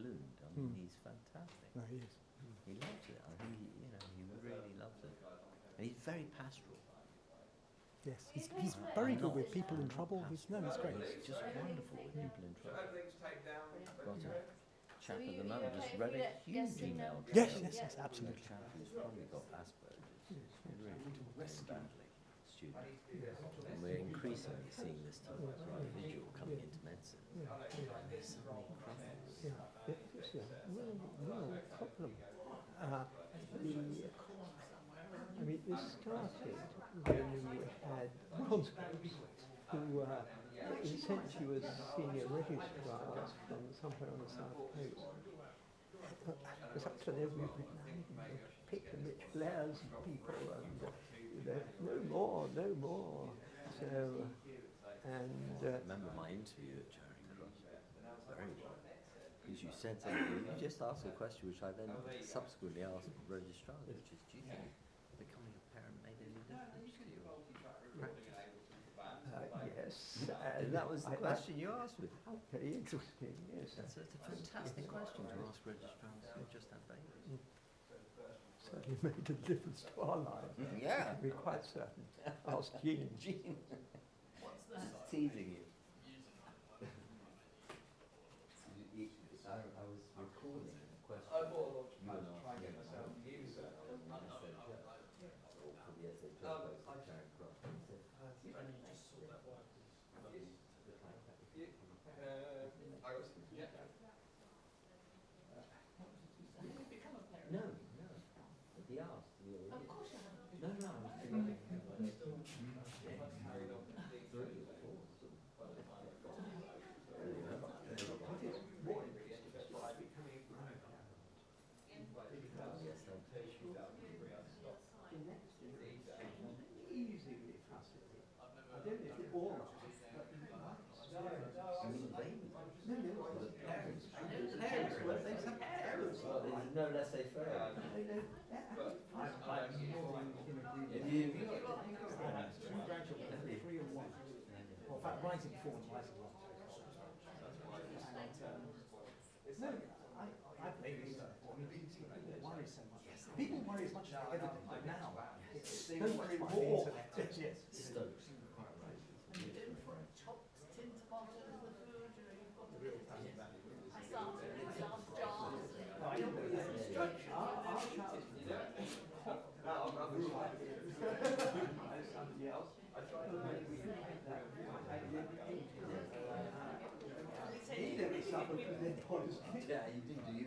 ballooned. I mean, he's fantastic. No, he is. He loves it. I think he really loves it. And he's very pastoral. Yes, he's very good with people in trouble. He's great. He's just wonderful with people in trouble. Got a chap at the moment just read a huge email. Yes, absolutely. A chap who's probably got Asperger's. He's really doing badly, student. And we're increasingly seeing this type of individual coming into medicine. There's so many problems. Yeah, it's a real problem. I mean, this started when we had conscripts who sent you as senior registrars from somewhere on the south coast. It was up to them, we would pick the Mitch Blairs people and no more. So, and I remember my interview at Charing Cross very well. Because you said something, you just asked a question which I then subsequently asked registrars, which is, do you think becoming a parent made any difference to your practice? Yes. And that was the question you asked me. Very interesting, yes. It's a fantastic question to ask registrars who just had babies. Certainly made a difference to our lives. Yeah. To be quite certain. Ask Jean. Jean. Just teasing you. I was recording a question. You and I for the SHO post at Charing Cross. No. He asked. Of course you have. No, I was thinking. No laissez-faire. Well, in fact, rising four and rising one. No, I blame you. People worry so much. People worry as much as they ever did, but now they worry more. Yes. Stokes. Chopped tin tomatoes in the food, you've got the real Yeah, you do you?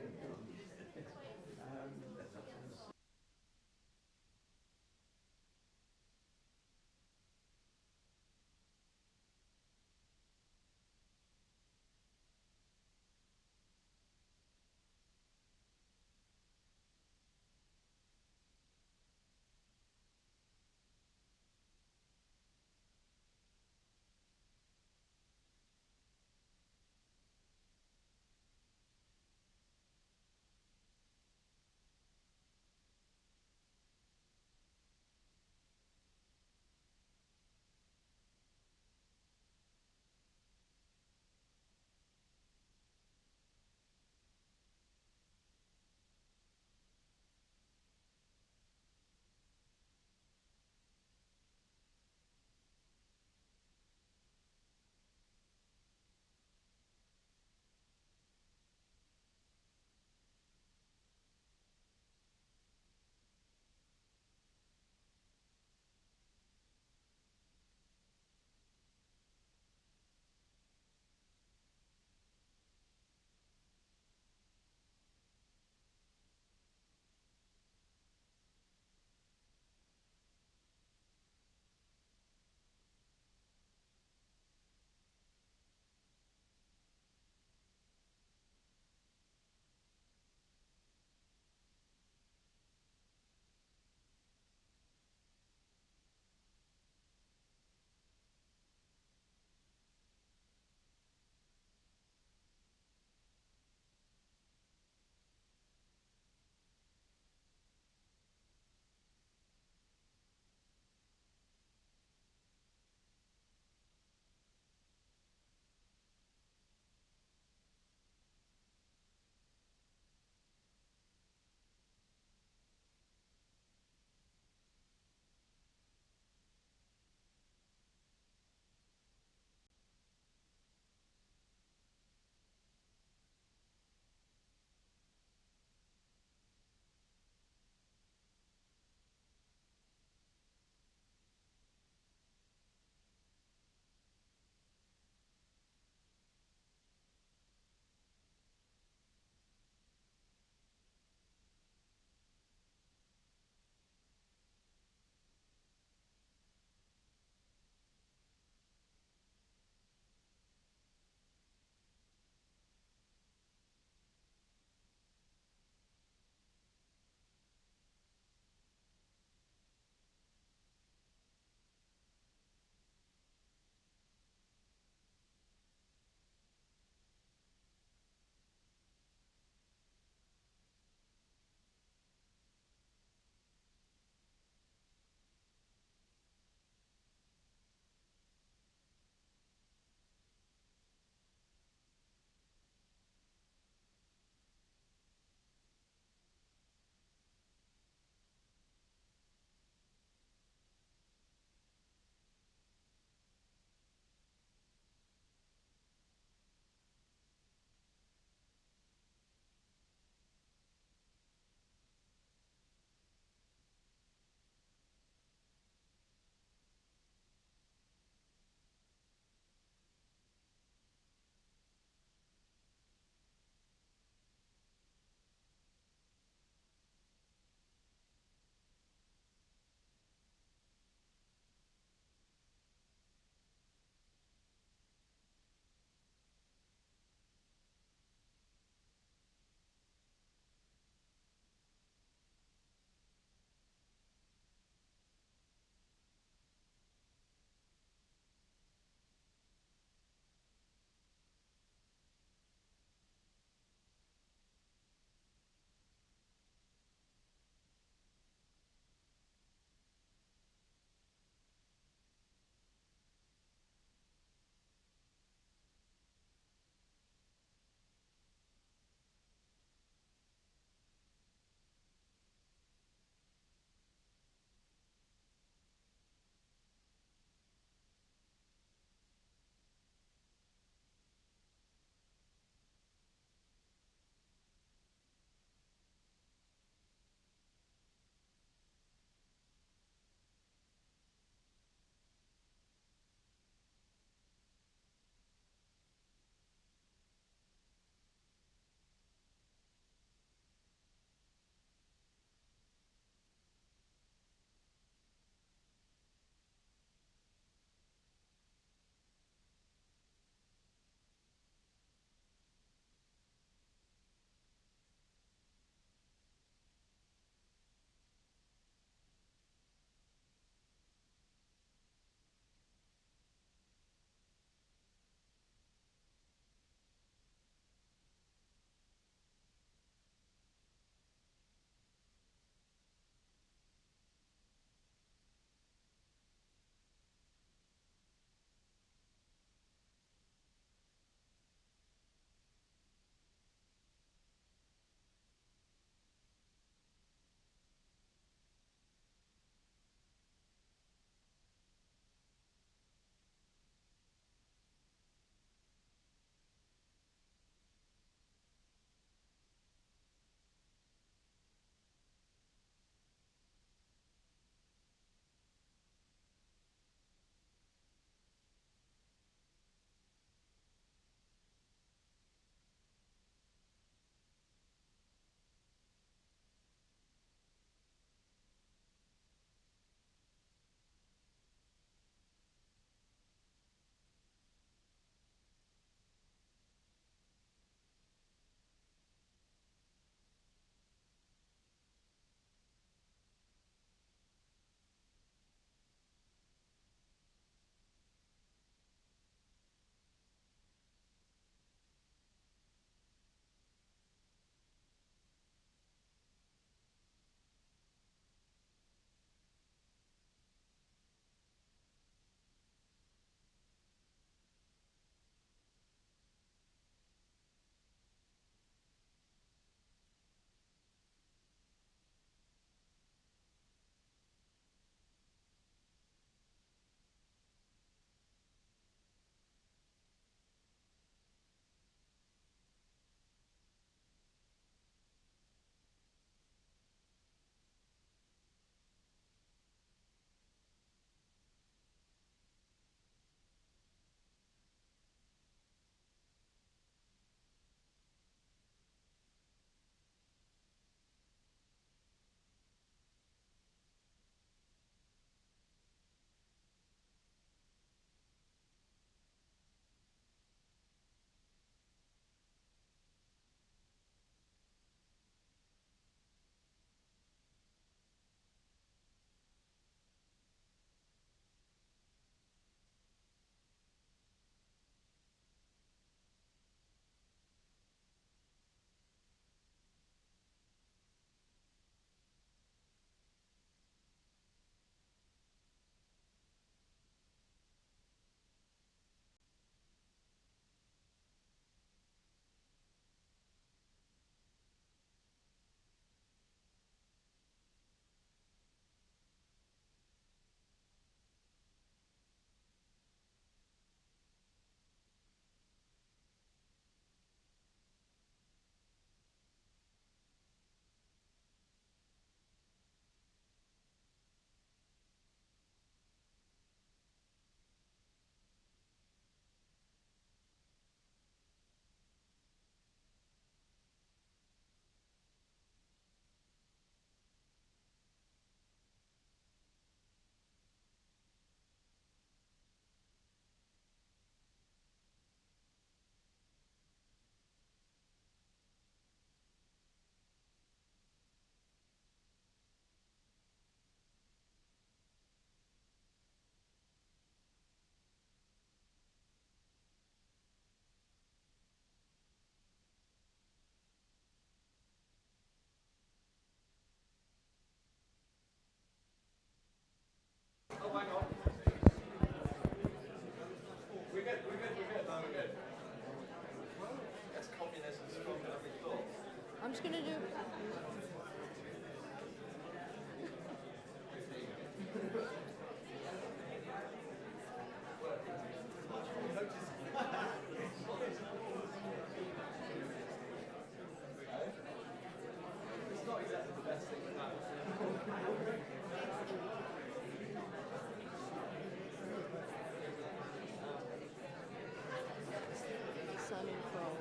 control.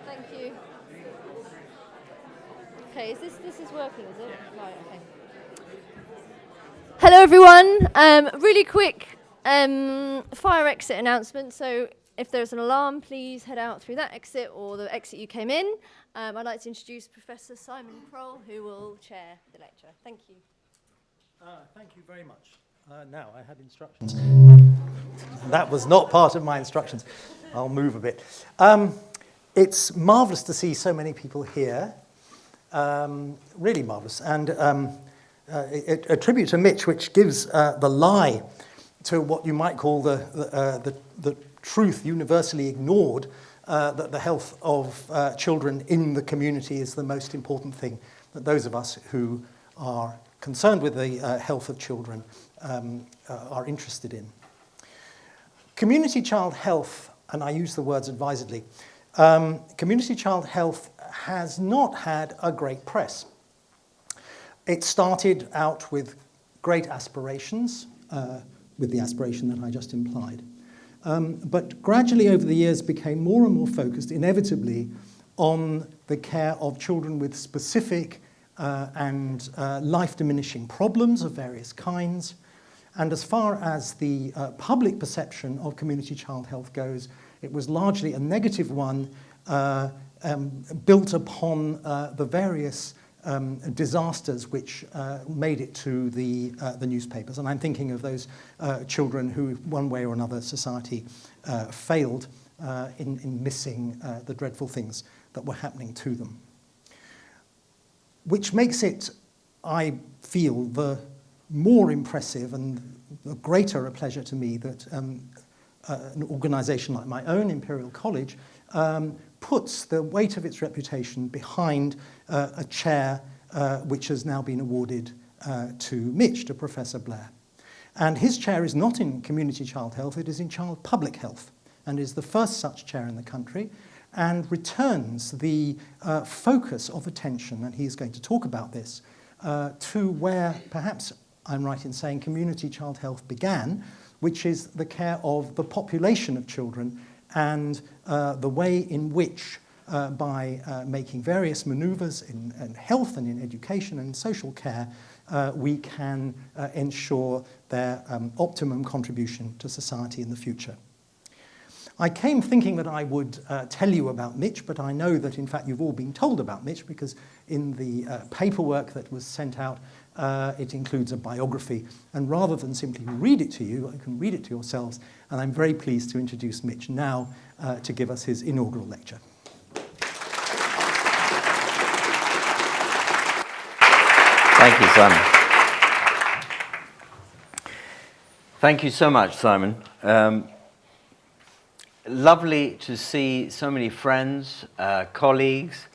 Thank you. Okay, this is working, is it? Right, okay. Hello everyone. Really quick fire exit announcement. So if there's an alarm, please head out through that exit or the exit you came in. I'd like to introduce Professor Simon Kroll, who will chair the lecture. Thank you. Thank you very much. Now, I had instructions. That was not part of my instructions. I'll move a bit. It's marvellous to see so many people here. Really marvellous. And a tribute to Mitch, which gives the lie to what you might call the truth universally ignored, that the health of children in the community is the most important thing, that those of us who are concerned with the health of children are interested in. Community child health, and I use the words advisedly, community child health has not had a great press. It started out with great aspirations, with the aspiration that I just implied, but gradually over the years became more and more focused, inevitably, on the care of children with specific and life-diminishing problems of various kinds. And as far as the public perception of community child health goes, it was largely a negative one, built upon the various disasters which made it to the newspapers. And I'm thinking of those children who, one way or another, society failed in missing the dreadful things that were happening to them. Which makes it, I feel, the more impressive and the greater a pleasure to me that an organisation like my own, Imperial College, puts the weight of its reputation behind a chair which has now been awarded to Mitch, to Professor Blair. And his chair is not in community child health, it is in child public health, and is the first such chair in the country, and returns the focus of attention, and he's going to talk about this, to where perhaps I'm right in saying community child health began, which is the care of the population of children and the way in which, by making various manoeuvres in health and in education and social care, we can ensure their optimum contribution to society in the future. I came thinking that I would tell you about Mitch, but I know that in fact you've all been told about Mitch, because in the paperwork that was sent out, it includes a biography. And rather than simply read it to you, I can read it to yourselves, and I'm very pleased to introduce Mitch now to give us his inaugural lecture. Thank you, Simon. Thank you so much, Simon. Lovely to see so many friends, colleagues,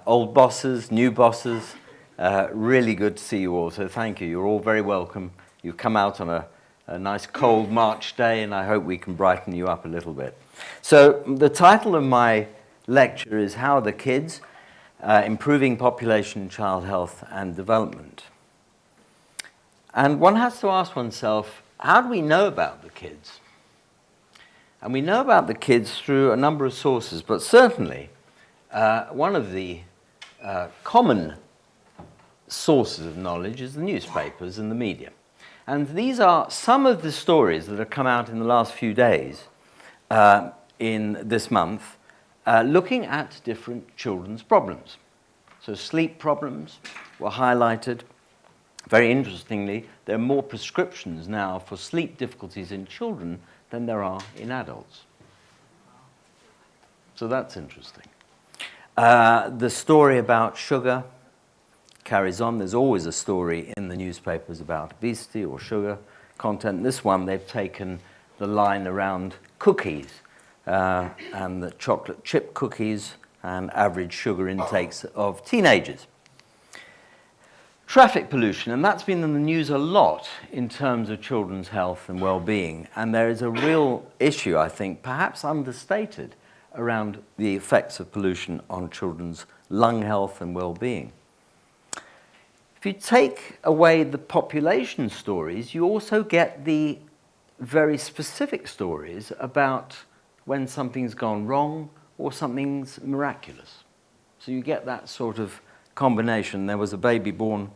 old bosses, new bosses. Really good to see you all, so thank you. You're all very welcome. You've come out on a nice cold March day, and I hope we can brighten you up a little bit. So the title of my lecture is How Are the Kids? Improving Population, Child Health and Development. And one has to ask oneself, how do we know about the kids? And we know about the kids through a number of sources, but certainly one of the common sources of knowledge is the newspapers and the media. And these are some of the stories that have come out in the last few days in this month, looking at different children's problems. So sleep problems were highlighted. Very interestingly, there are more prescriptions now for sleep difficulties in children than there are in adults. So that's interesting. The story about sugar carries on. There's always a story in the newspapers about obesity or sugar content. This one, they've taken the line around cookies and the chocolate chip cookies and average sugar intakes of teenagers. Traffic pollution, and that's been in the news a lot in terms of children's health and well-being. And there is a real issue, I think, perhaps understated, around the effects of pollution on children's lung health and well-being. If you take away the population stories, you also get the very specific stories about when something's gone wrong or something's miraculous. So you get that sort of combination. There was a baby born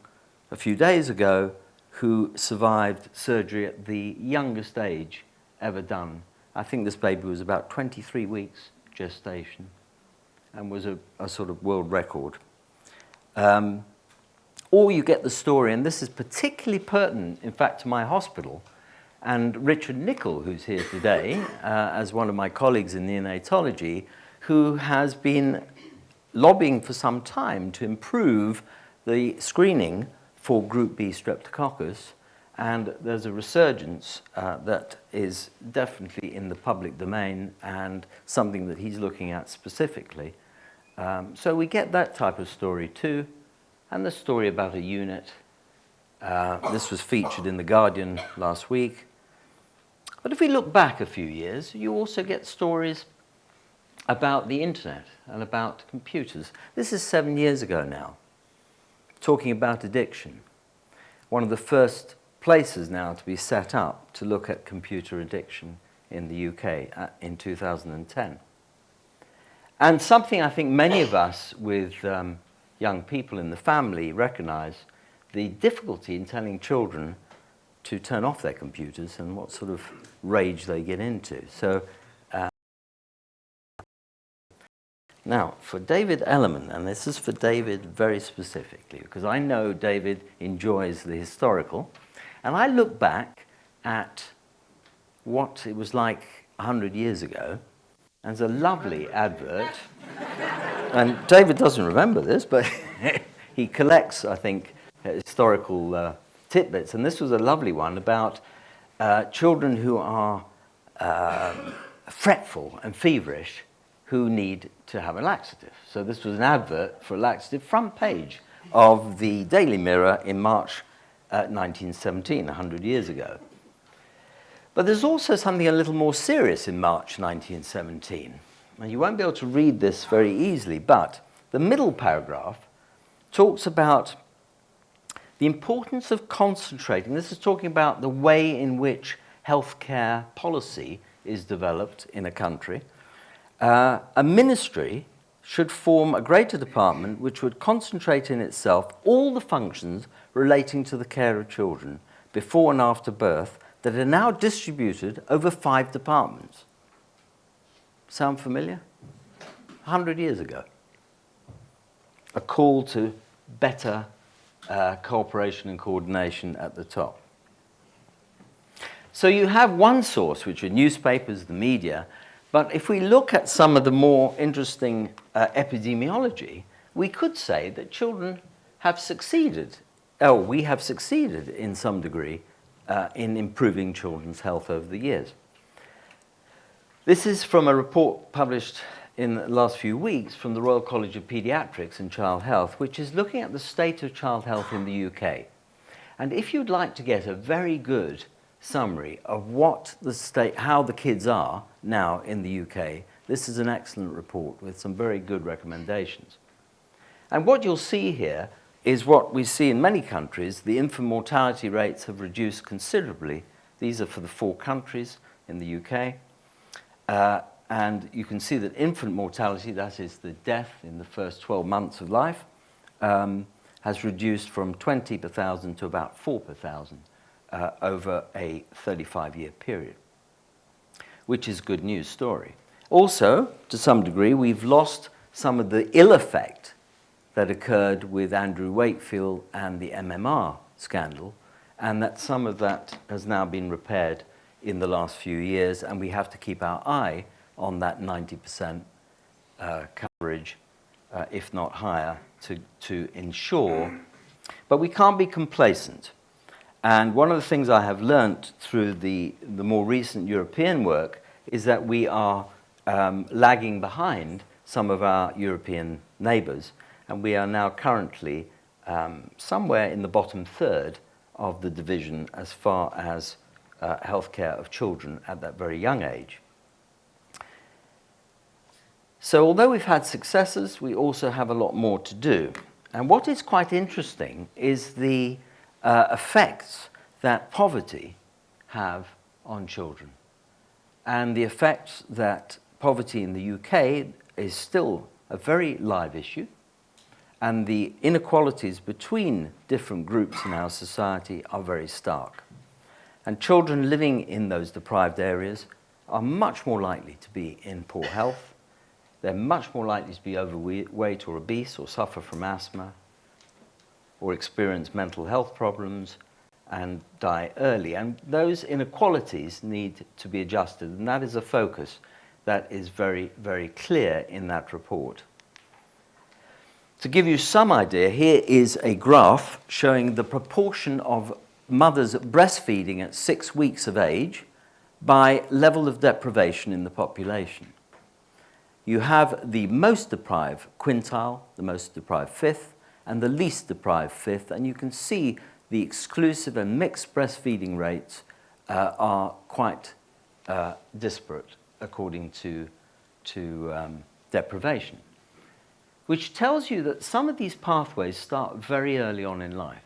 a few days ago who survived surgery at the youngest age ever done. I think this baby was about 23 weeks gestation and was a sort of world record. Or you get the story, and this is particularly pertinent, in fact, to my hospital, and Richard Nicol, who's here today, as one of my colleagues in neonatology, who has been lobbying for some time to improve the screening for Group B streptococcus, and there's a resurgence that is definitely in the public domain and something that he's looking at specifically. So we get that type of story too, and the story about a unit. This was featured in The Guardian last week. But if we look back a few years, you also get stories about the internet and about computers. This is 7 years ago now, talking about addiction. One of the first places now to be set up to look at computer addiction in the UK in 2010. And something I think many of us with young people in the family recognize, the difficulty in telling children to turn off their computers and what sort of rage they get into. So now, for David Ellerman, and this is for David very specifically, because I know David enjoys the historical, and I look back at what it was like 100 years ago, and there's a lovely advert, and David doesn't remember this, but he collects, I think, historical tidbits, and this was a lovely one about children who are fretful and feverish who need to have a laxative. So this was an advert for a laxative, front page of the Daily Mirror in March 1917, 100 years ago. But there's also something a little more serious in March 1917. And you won't be able to read this very easily, but the middle paragraph talks about the importance of concentrating. This is talking about the way in which healthcare policy is developed in a country. A ministry should form a greater department which would concentrate in itself all the functions relating to the care of children before and after birth that are now distributed over 5 departments. Sound familiar? 100 years ago. A call to better cooperation and coordination at the top. So you have one source, which are newspapers, the media, but if we look at some of the more interesting epidemiology, we could say that children have succeeded, we have succeeded in some degree in improving children's health over the years. This is from a report published in the last few weeks from the Royal College of Paediatrics and Child Health, which is looking at the state of child health in the UK. And if you'd like to get a very good summary of what the state, how the kids are now in the UK, this is an excellent report with some very good recommendations. And what you'll see here is what we see in many countries. The infant mortality rates have reduced considerably. These are for the 4 countries in the UK. And you can see that infant mortality, that is the death in the first 12 months of life, has reduced from 20 per thousand to about 4 per thousand over a 35-year period, which is a good news story. Also, to some degree, we've lost some of the ill effect that occurred with Andrew Wakefield and the MMR scandal, and that some of that has now been repaired in the last few years, and we have to keep our eye on that 90% coverage, if not higher, to ensure. But we can't be complacent. And one of the things I have learnt through the more recent European work is that we are lagging behind some of our European neighbours, and we are now currently somewhere in the bottom third of the division as far as healthcare of children at that very young age. So although we've had successes, we also have a lot more to do. And what is quite interesting is the effects that poverty have on children. and the effects that poverty in the UK is still a very live issue, and the inequalities between different groups in our society are very stark. And children living in those deprived areas are much more likely to be in poor health. They're much more likely to be overweight or obese or suffer from asthma or experience mental health problems and die early. And those inequalities need to be adjusted, and that is a focus that is very, very clear in that report. To give you some idea, here is a graph showing the proportion of mothers breastfeeding at 6 weeks of age by level of deprivation in the population. You have the most deprived quintile, the most deprived fifth, and the least deprived fifth, and you can see the exclusive and mixed breastfeeding rates are quite disparate according to deprivation, which tells you that some of these pathways start very early on in life.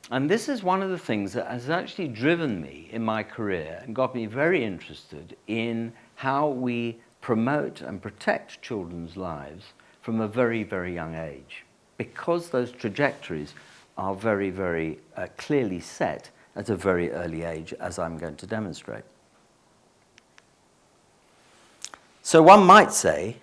And this is one of the things that has actually driven me in my career and got me very interested in how we promote and protect children's lives from a very, very young age, because those trajectories are very, very clearly set at a very early age, as I'm going to demonstrate. So one might say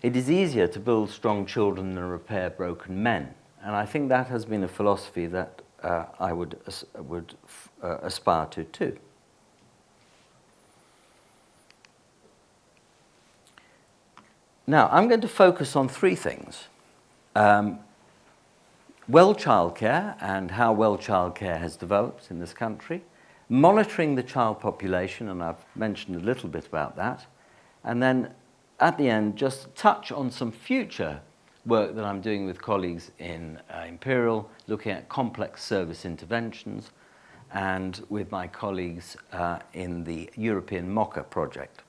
it is easier to build strong children than repair broken men. And I think that has been a philosophy that I would aspire to too. Now, I'm going to focus on three things. Well childcare and how well childcare has developed in this country, monitoring the child population, and I've mentioned a little bit about that, and then at the end, just touch on some future work that I'm doing with colleagues in Imperial, looking at complex service interventions, and with my colleagues in the European MOCA project.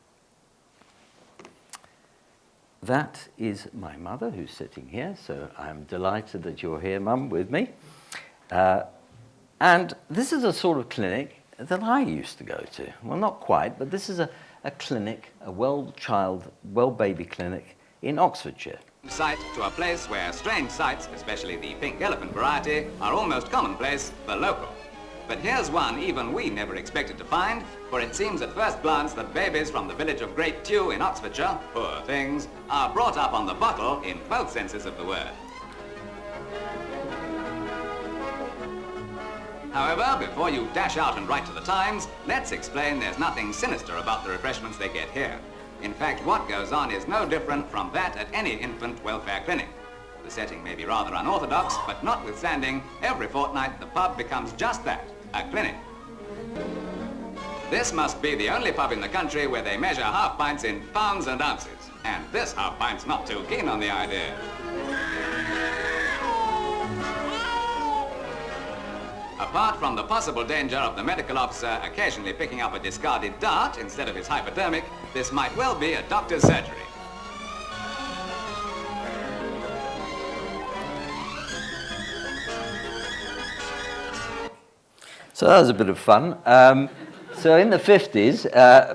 That is my mother, who's sitting here, so I'm delighted that you're here, Mum, with me. And this is a sort of clinic that I used to go to. Well, not quite, but this is a clinic, a well-baby clinic in Oxfordshire. Sight to a place where strange sights, especially the pink elephant variety, are almost commonplace for local. But here's one even we never expected to find, for it seems at first glance that babies from the village of Great Tew in Oxfordshire, poor things, are brought up on the bottle in both senses of the word. However, before you dash out and write to the Times, let's explain there's nothing sinister about the refreshments they get here. In fact, what goes on is no different from that at any infant welfare clinic. The setting may be rather unorthodox, but notwithstanding, every fortnight the pub becomes just that, a clinic. This must be the only pub in the country where they measure half pints in pounds and ounces. And this half pint's not too keen on the idea. Apart from the possible danger of the medical officer occasionally picking up a discarded dart instead of his hypodermic, this might well be a doctor's surgery. So that was a bit of fun. So in the 50s,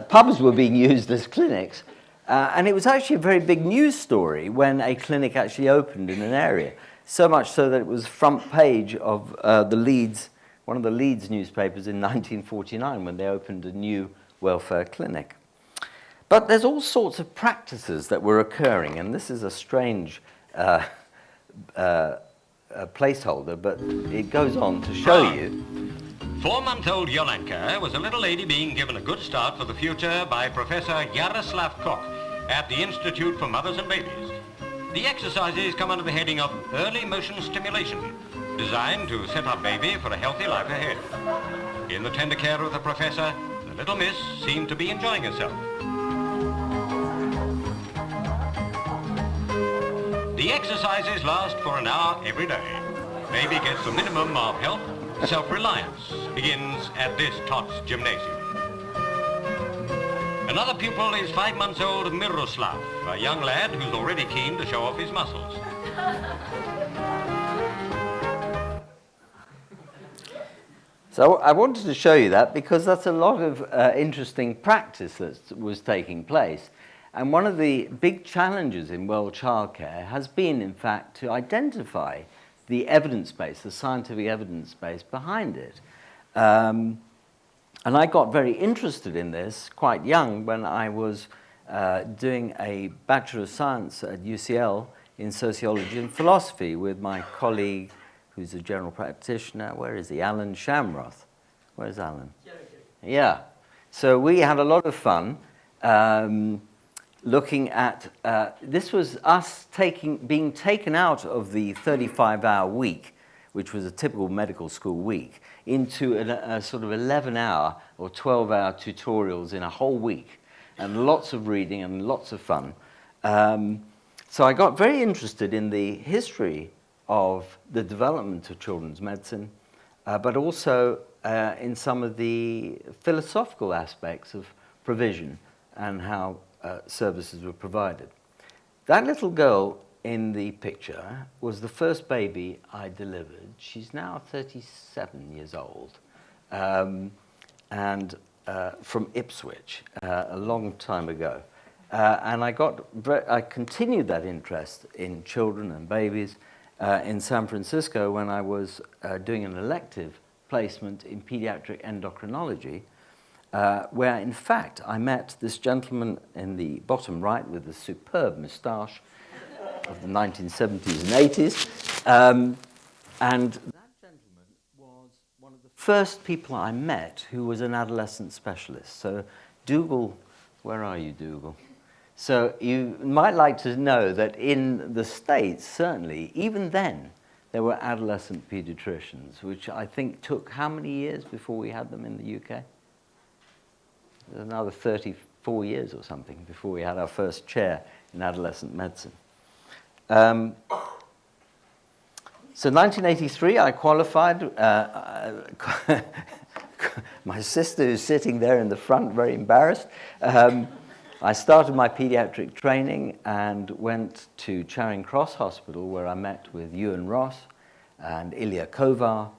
pubs were being used as clinics, and it was actually a very big news story when a clinic actually opened in an area. So much so that it was front page of one of the Leeds newspapers in 1949 when they opened a new welfare clinic. But there's all sorts of practices that were occurring, and this is a strange placeholder, but it goes on to show you. 4-month-old Yolenka was a little lady being given a good start for the future by Professor Yaroslav Koch at the Institute for Mothers and Babies. The exercises come under the heading of early motion stimulation, designed to set up baby for a healthy life ahead. In the tender care of the professor, the little miss seemed to be enjoying herself. The exercises last for an hour every day. Baby gets the minimum of health. Self-reliance begins at this Tots gymnasium. Another pupil is 5-month-old Miroslav, a young lad who's already keen to show off his muscles. So I wanted to show you that because that's a lot of interesting practice that was taking place. And one of the big challenges in world childcare has been, in fact, to identify the evidence base, the scientific evidence base behind it. And I got very interested in this quite young when I was doing a Bachelor of Science at UCL in Sociology and Philosophy with my colleague, who's a general practitioner. Where is he? Alan Shamroth. Where's Alan? Yeah. So we had a lot of fun looking at, this was us being taken out of the 35-hour week, which was a typical medical school week, into a sort of 11-hour or 12-hour tutorials in a whole week, and lots of reading and lots of fun. So I got very interested in the history of the development of children's medicine, but also in some of the philosophical aspects of provision and how services were provided. That little girl in the picture was the first baby I delivered. She's now 37 years old, and from Ipswich a long time ago. And I continued that interest in children and babies in San Francisco when I was doing an elective placement in pediatric endocrinology, where in fact I met this gentleman in the bottom right with the superb moustache of the 1970s and 80s. And that gentleman was one of the first people I met who was an adolescent specialist. So Dougal, where are you, Dougal? So you might like to know that in the States, certainly, even then, there were adolescent pediatricians, which I think took how many years before we had them in the UK? Another 34 years or something before we had our first chair in adolescent medicine. So 1983, I qualified. My sister, who's sitting there in the front, very embarrassed. I started my pediatric training and went to Charing Cross Hospital, where I met with Ewan Ross and Ilya Kovar,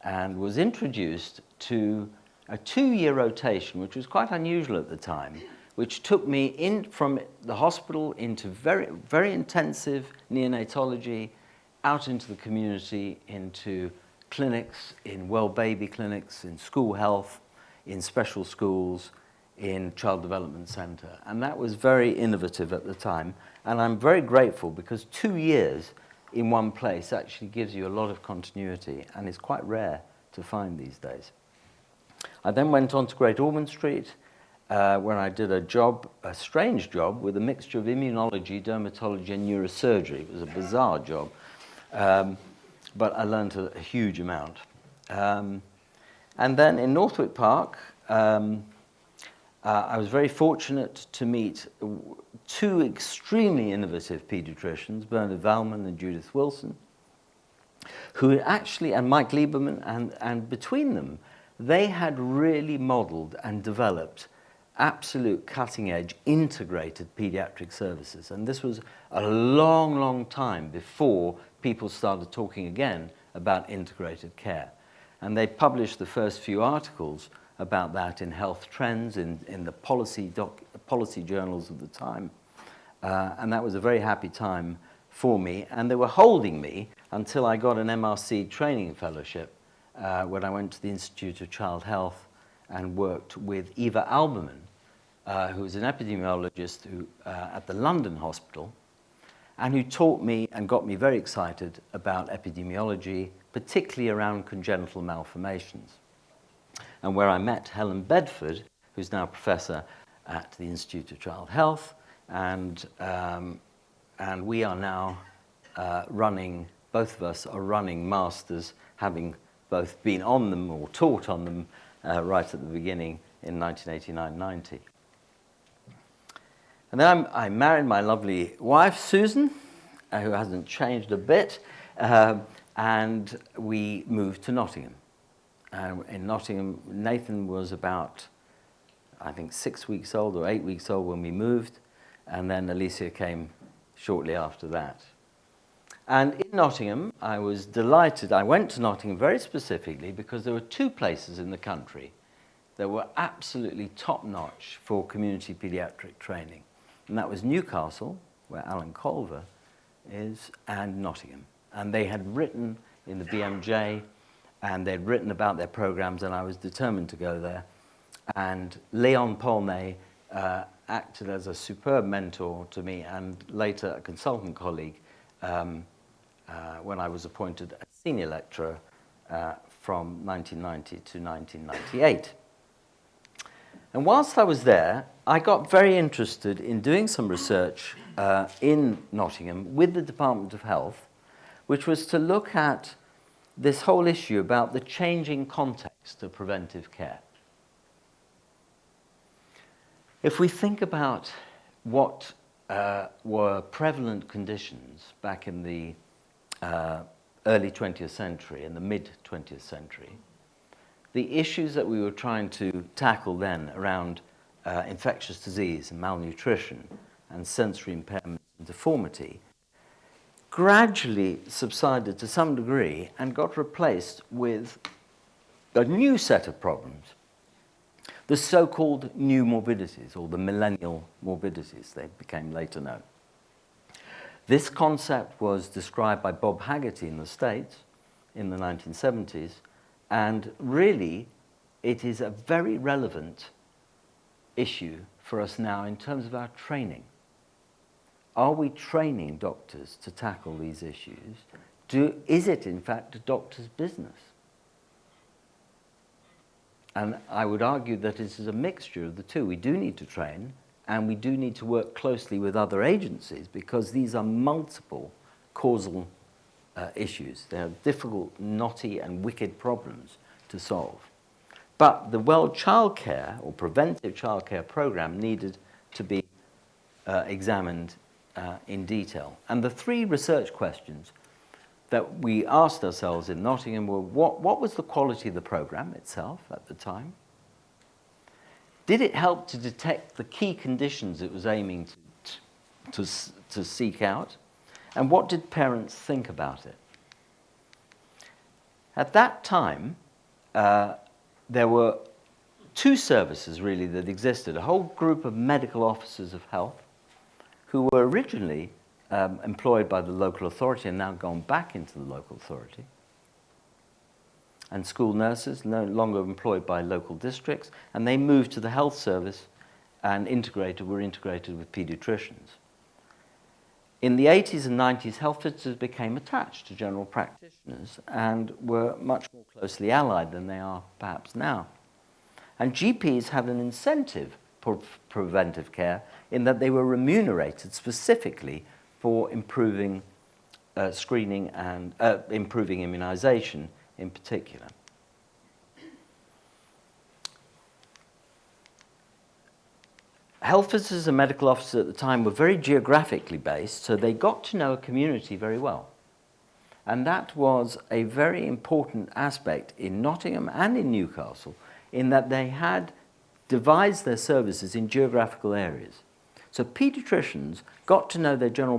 and was introduced to a 2-year rotation, which was quite unusual at the time, which took me in from the hospital into very, very intensive neonatology, out into the community, into clinics, in well baby clinics, in school health, in special schools, in Child Development Center. And that was very innovative at the time. And I'm very grateful because 2 years in one place actually gives you a lot of continuity and is quite rare to find these days. I then went on to Great Ormond Street, where I did a strange job with a mixture of immunology, dermatology, and neurosurgery. It was a bizarre job, but I learned a huge amount. And then in Northwick Park, I was very fortunate to meet 2 extremely innovative pediatricians, Bernard Valman and Judith Wilson, who actually, and Mike Lieberman, and between them, they had really modeled and developed absolute cutting-edge integrated pediatric services. And this was a long, long time before people started talking again about integrated care. And they published the first few articles about that in Health Trends, in the policy journals of the time. And that was a very happy time for me. And they were holding me until I got an MRC training fellowship when I went to the Institute of Child Health and worked with Eva Alberman, who was an epidemiologist at the London Hospital, and who taught me and got me very excited about epidemiology, particularly around congenital malformations. And where I met Helen Bedford, who's now a professor at the Institute of Child Health, and we are now running, both of us are running masters, having both been on them or taught on them right at the beginning in 1989-90. And then I married my lovely wife, Susan, who hasn't changed a bit, and we moved to Nottingham. In Nottingham, Nathan was about, I think, 6 weeks old or 8 weeks old when we moved, and then Alicia came shortly after that. And in Nottingham, I was delighted. I went to Nottingham very specifically because there were two places in the country that were absolutely top-notch for community paediatric training. And that was Newcastle, where Alan Colver is, and Nottingham. And they had written in the BMJ, and they'd written about their programs, and I was determined to go there. And Leon Polnay acted as a superb mentor to me, and later a consultant colleague when I was appointed a senior lecturer from 1990 to 1998. And whilst I was there, I got very interested in doing some research in Nottingham with the Department of Health, which was to look at this whole issue about the changing context of preventive care. If we think about what were prevalent conditions back in the early 20th century and the mid-20th century, the issues that we were trying to tackle then around infectious disease and malnutrition and sensory impairment and deformity gradually subsided to some degree and got replaced with a new set of problems, the so-called new morbidities, or the millennial morbidities, they became later known. This concept was described by Bob Haggerty in the States in the 1970s, and really it is a very relevant issue for us now in terms of our training. Are we training doctors to tackle these issues? Is it, in fact, a doctor's business? And I would argue that it is a mixture of the two. We do need to train, and we do need to work closely with other agencies because these are multiple causal issues. They are difficult, knotty, and wicked problems to solve. But the World Childcare, or Preventive Childcare Programme, needed to be examined in detail. And the three research questions that we asked ourselves in Nottingham were, what was the quality of the programme itself at the time? Did it help to detect the key conditions it was aiming to seek out? And what did parents think about it? At that time, there were two services really that existed, a whole group of medical officers of health who were originally employed by the local authority and now gone back into the local authority, and school nurses no longer employed by local districts, and they moved to the health service and were integrated with paediatricians. In the 80s and 90s, health visitors became attached to general practitioners and were much more closely allied than they are perhaps now. And GPs had an incentive for preventive care in that they were remunerated specifically for improving screening and improving immunization in particular. Health visitors and medical officers at the time were very geographically based, so they got to know a community very well. And that was a very important aspect in Nottingham and in Newcastle, in that they had devised their services in geographical areas. So paediatricians got to know the general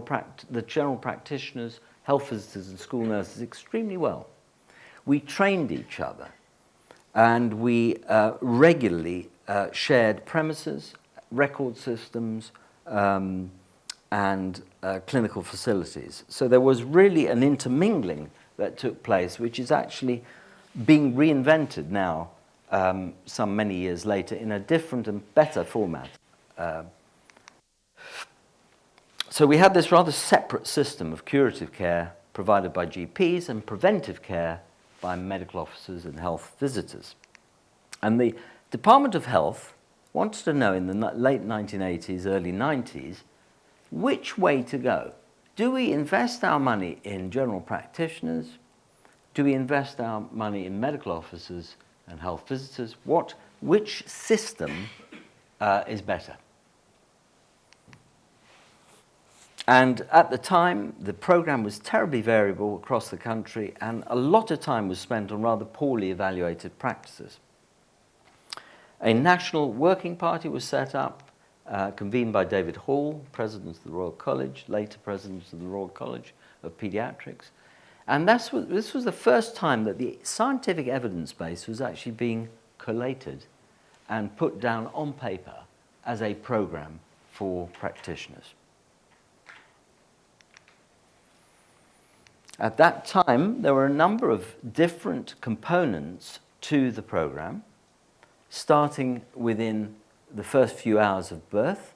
practitioners, health visitors and school nurses extremely well. We trained each other, and we regularly shared premises, record systems, and clinical facilities. So there was really an intermingling that took place, which is actually being reinvented now, some many years later, in a different and better format. So we had this rather separate system of curative care provided by GPs and preventive care by medical officers and health visitors. And the Department of Health wanted to know in the late 1980s, early 90s, which way to go. Do we invest our money in general practitioners? Do we invest our money in medical officers and health visitors? Which system is better? And at the time, the program was terribly variable across the country, and a lot of time was spent on rather poorly evaluated practices. A national working party was set up, convened by David Hall, president of the Royal College, later president of the Royal College, of pediatrics. And this was the first time that the scientific evidence base was actually being collated and put down on paper as a program for practitioners. At that time, there were a number of different components to the program, starting within the first few hours of birth,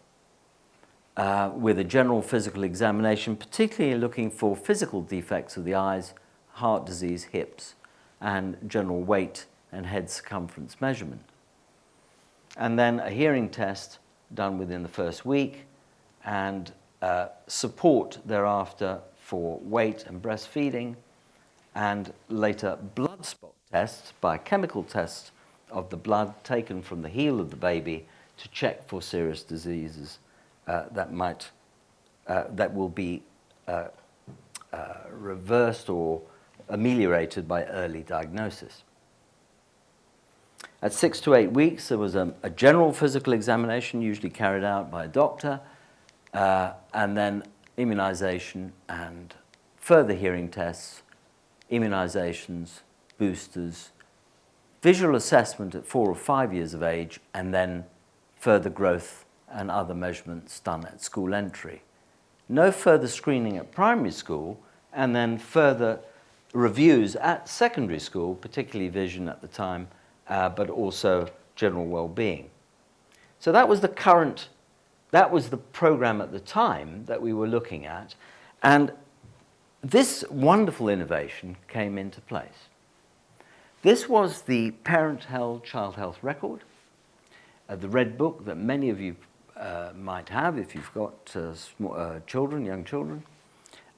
with a general physical examination, particularly looking for physical defects of the eyes, heart disease, hips, and general weight and head circumference measurement. And then a hearing test done within the first week, and support thereafter for weight and breastfeeding, and later blood spot tests, biochemical tests of the blood taken from the heel of the baby to check for serious diseases that will be reversed or ameliorated by early diagnosis. At 6 to 8 weeks, there was a general physical examination, usually carried out by a doctor, and then immunization and further hearing tests, immunizations, boosters, visual assessment at 4 or 5 years of age, and then further growth and other measurements done at school entry. No further screening at primary school, and then further reviews at secondary school, particularly vision at the time, but also general well-being. So that was the program at the time that we were looking at, and this wonderful innovation came into place. This was the parent-held child health record, the red book that many of you might have if you've got children, young children.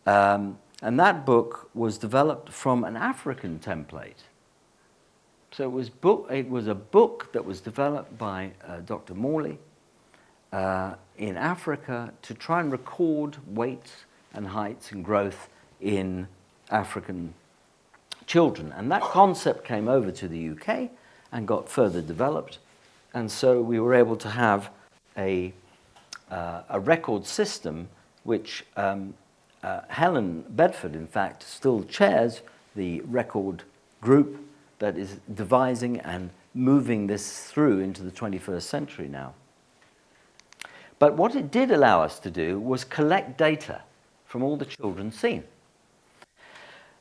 And that book was developed from an African template. So it was a book that was developed by Dr. Morley in Africa to try and record weights and heights and growth in African children. And that concept came over to the UK and got further developed. And so we were able to have a record system which Helen Bedford, in fact, still chairs the record group that is devising and moving this through into the 21st century now. But what it did allow us to do was collect data from all the children seen.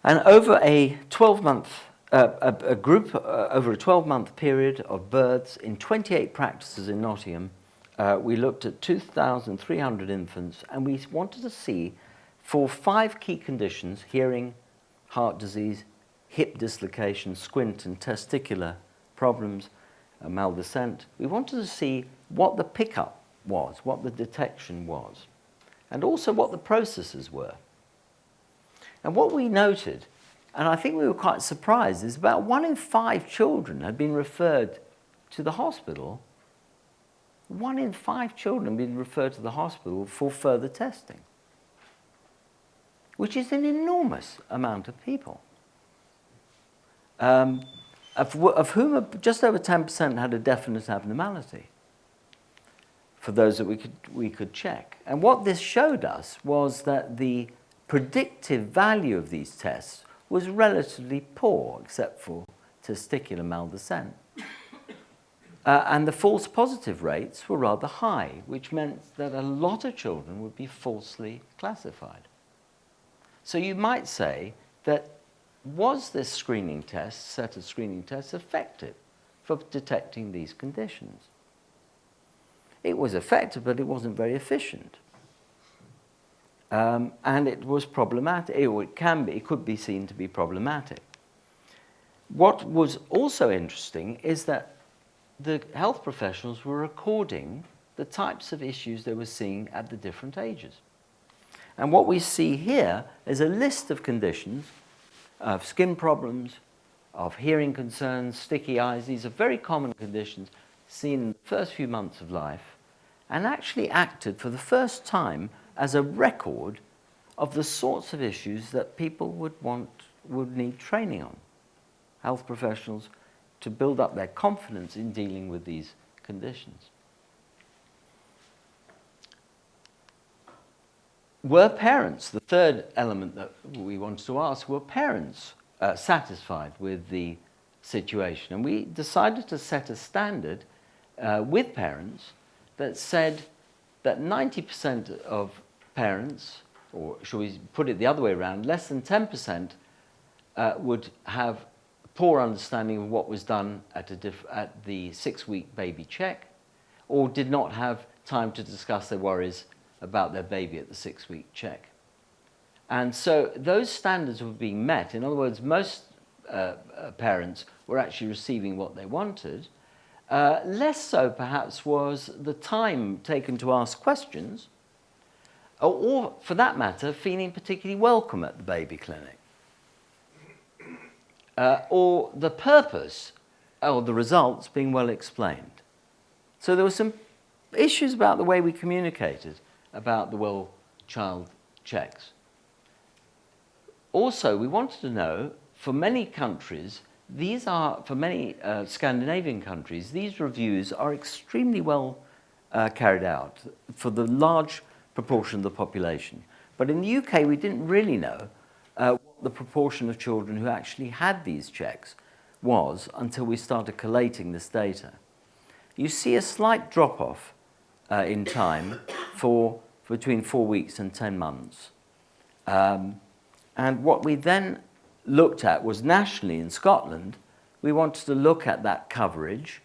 And over a 12-month over a 12-month period of births in 28 practices in Nottingham, we looked at 2,300 infants, and we wanted to see for 5 key conditions: hearing, heart disease, hip dislocation, squint and testicular problems, maldescent. We wanted to see what the pickup was, what the detection was, and also what the processes were. And what we noted, and I think we were quite surprised, is about 1 in 5 children had been referred to the hospital. 1 in 5 children had been referred to the hospital for further testing, which is an enormous amount of people, of whom just over 10% had a definite abnormality, for those that we could check. And what this showed us was that the predictive value of these tests was relatively poor, except for testicular maldescent. And the false positive rates were rather high, which meant that a lot of children would be falsely classified. So you might say that, was this screening test, set of screening tests, effective for detecting these conditions? It was effective, but it wasn't very efficient. And it was problematic. It could be seen to be problematic. What was also interesting is that the health professionals were recording the types of issues they were seeing at the different ages. And what we see here is a list of conditions of skin problems, of hearing concerns, sticky eyes. These are very common conditions seen in the first few months of life, and actually acted for the first time as a record of the sorts of issues that people would need training on, health professionals, to build up their confidence in dealing with these conditions. were parents, the third element that we wanted to ask, were parents satisfied with the situation? And we decided to set a standard with parents that said that 90% of parents, or should we put it the other way around, less than 10% would have poor understanding of what was done at the 6-week baby check, or did not have time to discuss their worries about their baby at the 6-week check. And so those standards were being met. In other words, most parents were actually receiving what they wanted. Less so, perhaps, was the time taken to ask questions, or for that matter, feeling particularly welcome at the baby clinic. Or the purpose or the results being well explained. So there were some issues about the way we communicated about the well-child checks. Also, we wanted to know, for many countries, for many Scandinavian countries, these reviews are extremely well carried out for the large proportion of the population. But in the UK, we didn't really know what the proportion of children who actually had these checks was until we started collating this data. You see a slight drop-off in time for between 4 weeks and 10 months. And what we then looked at was nationally in Scotland, we wanted to look at that coverage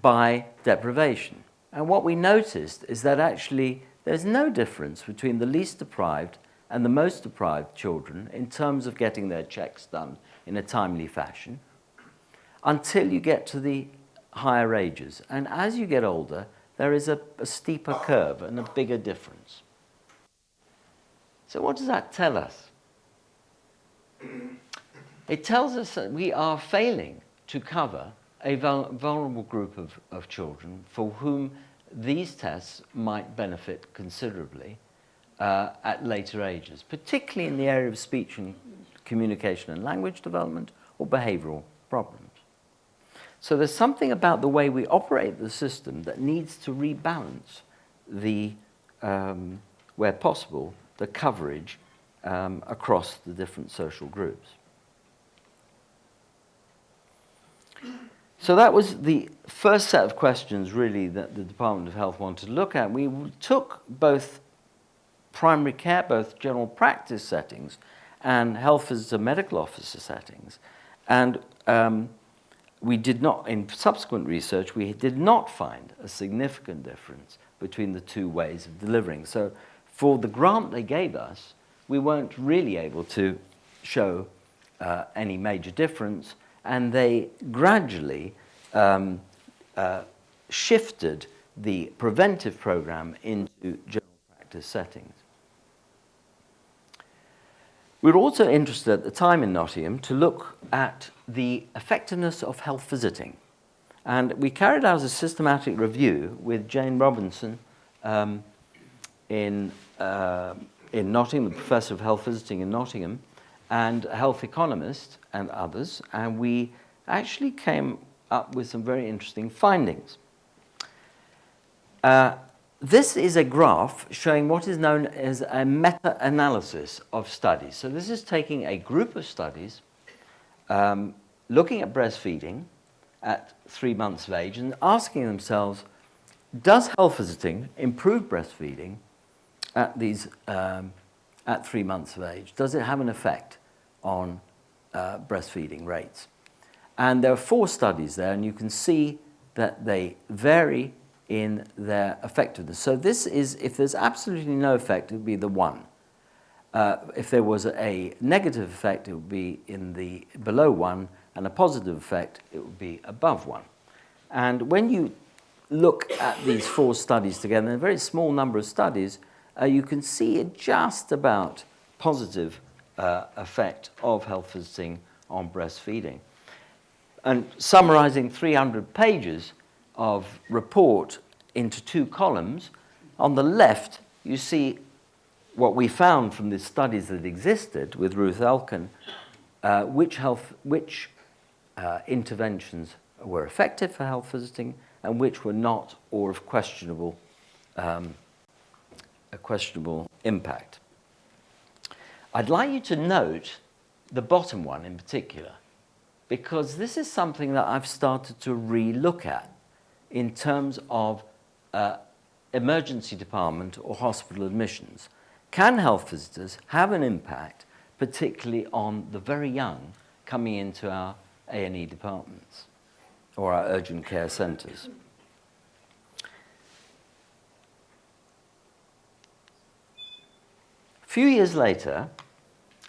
by deprivation. And what we noticed is that actually there's no difference between the least deprived and the most deprived children in terms of getting their checks done in a timely fashion until you get to the higher ages. And as you get older, there is a steeper curve and a bigger difference. So what does that tell us? It tells us that we are failing to cover a vulnerable group of children for whom these tests might benefit considerably at later ages, particularly in the area of speech and communication and language development or behavioral problems. So there's something about the way we operate the system that needs to rebalance the, where possible, the coverage across the different social groups. So that was the first set of questions, really, that the Department of Health wanted to look at. We took both primary care, both general practice settings, and health visitor medical officer settings. And we did not, in subsequent research, we did not find a significant difference between the two ways of delivering. So for the grant they gave us, we weren't really able to show any major difference, and they gradually shifted the preventive program into general practice settings. We were also interested at the time in Nottingham to look at the effectiveness of health visiting. And we carried out a systematic review with Jane Robinson in Nottingham, the professor of health visiting in Nottingham, and a health economist and others, and we actually came up with some very interesting findings. This is a graph showing what is known as a meta-analysis of studies. So this is taking a group of studies looking at breastfeeding at 3 months of age and asking themselves, does health visiting improve breastfeeding at 3 months of age? Does it have an effect on breastfeeding rates? And there are 4 studies there, and you can see that they vary in their effectiveness. So this is, if there's absolutely no effect, it would be the 1. If there was a negative effect, it would be in the below 1, and a positive effect, it would be above 1. And when you look at these 4 studies together, a very small number of studies, you can see a just about positive effect of health visiting on breastfeeding. And summarizing 300 pages of report into 2 columns, on the left you see what we found from the studies that existed with Ruth Elkin, which interventions were effective for health visiting and which were not, or of questionable impact. I'd like you to note the bottom one in particular, because this is something that I've started to re-look at in terms of emergency department or hospital admissions. Can health visitors have an impact, particularly on the very young coming into our A&E departments or our urgent care centres? A few years later,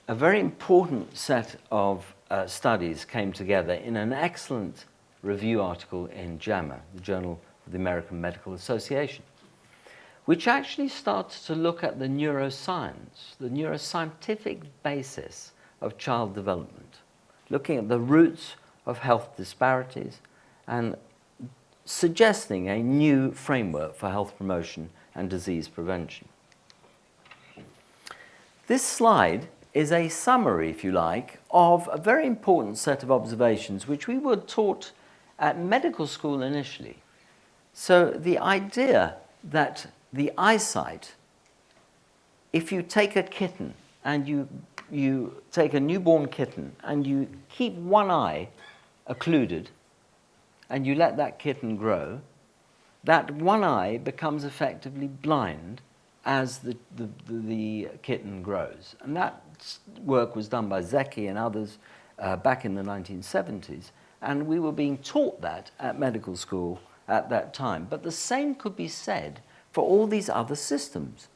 a very important set of studies came together in an excellent review article in JAMA, the Journal of the American Medical Association, which actually started to look at the neuroscience, the neuroscientific basis of child development, looking at the roots of health disparities and suggesting a new framework for health promotion and disease prevention. This slide is a summary, if you like, of a very important set of observations which we were taught at medical school initially. So the idea that the eyesight, if you take a kitten and you take a newborn kitten and you keep one eye occluded and you let that kitten grow, that one eye becomes effectively blind as the kitten grows. And that work was done by Zecchi and others back in the 1970s. And we were being taught that at medical school at that time. But the same could be said for all these other systems.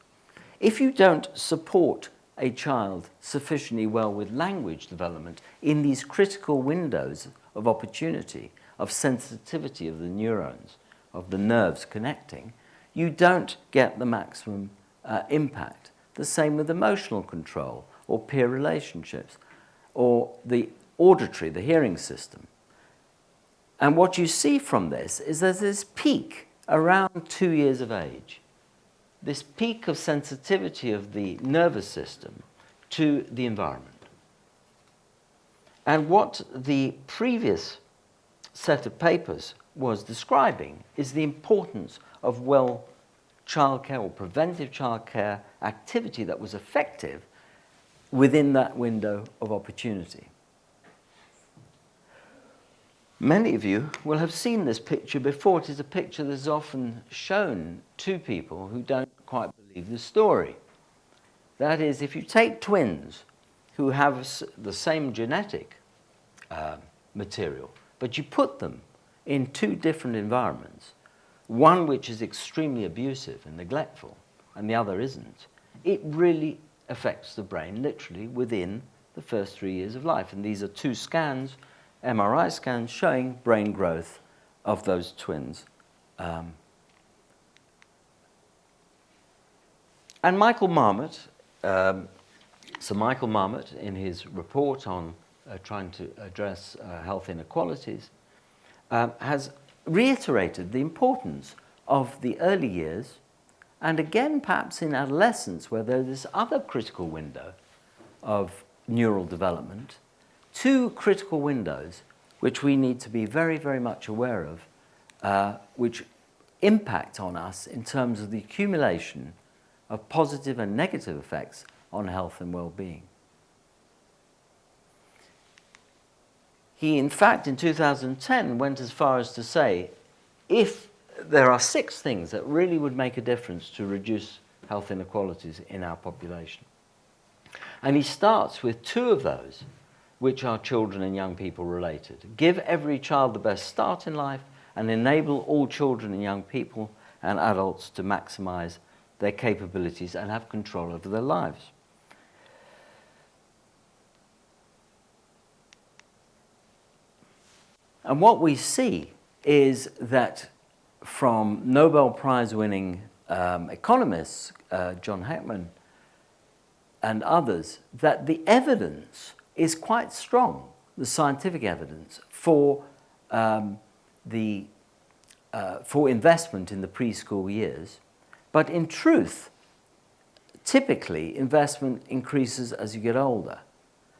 If you don't support a child sufficiently well with language development in these critical windows of opportunity, of sensitivity of the neurons, of the nerves connecting, you don't get the maximum impact. The same with emotional control or peer relationships or the auditory, the hearing system. And what you see from this is there's this peak around 2 years of age, this peak of sensitivity of the nervous system to the environment. And what the previous set of papers was describing is the importance of childcare or preventive childcare activity that was effective within that window of opportunity. Many of you will have seen this picture before. It is a picture that is often shown to people who don't quite believe the story. That is, if you take twins who have the same genetic material, but you put them in two different environments, one which is extremely abusive and neglectful, and the other isn't, it really affects the brain literally within the first 3 years of life. And these are two scans, MRI scans, showing brain growth of those twins. And Michael Marmot, Sir Michael Marmot, in his report on trying to address health inequalities, has reiterated the importance of the early years, and again perhaps in adolescence where there's this other critical window of neural development, two critical windows which we need to be very, very much aware of, which impact on us in terms of the accumulation of positive and negative effects on health and well-being. He, in fact, in 2010 went as far as to say, if there are 6 things that really would make a difference to reduce health inequalities in our population. And he starts with 2 of those, which are children and young people related. Give every child the best start in life and enable all children and young people and adults to maximize their capabilities and have control over their lives. And what we see is that from Nobel Prize winning economists, John Heckman and others, that the evidence is quite strong, the scientific evidence for investment in the preschool years. But in truth, typically investment increases as you get older.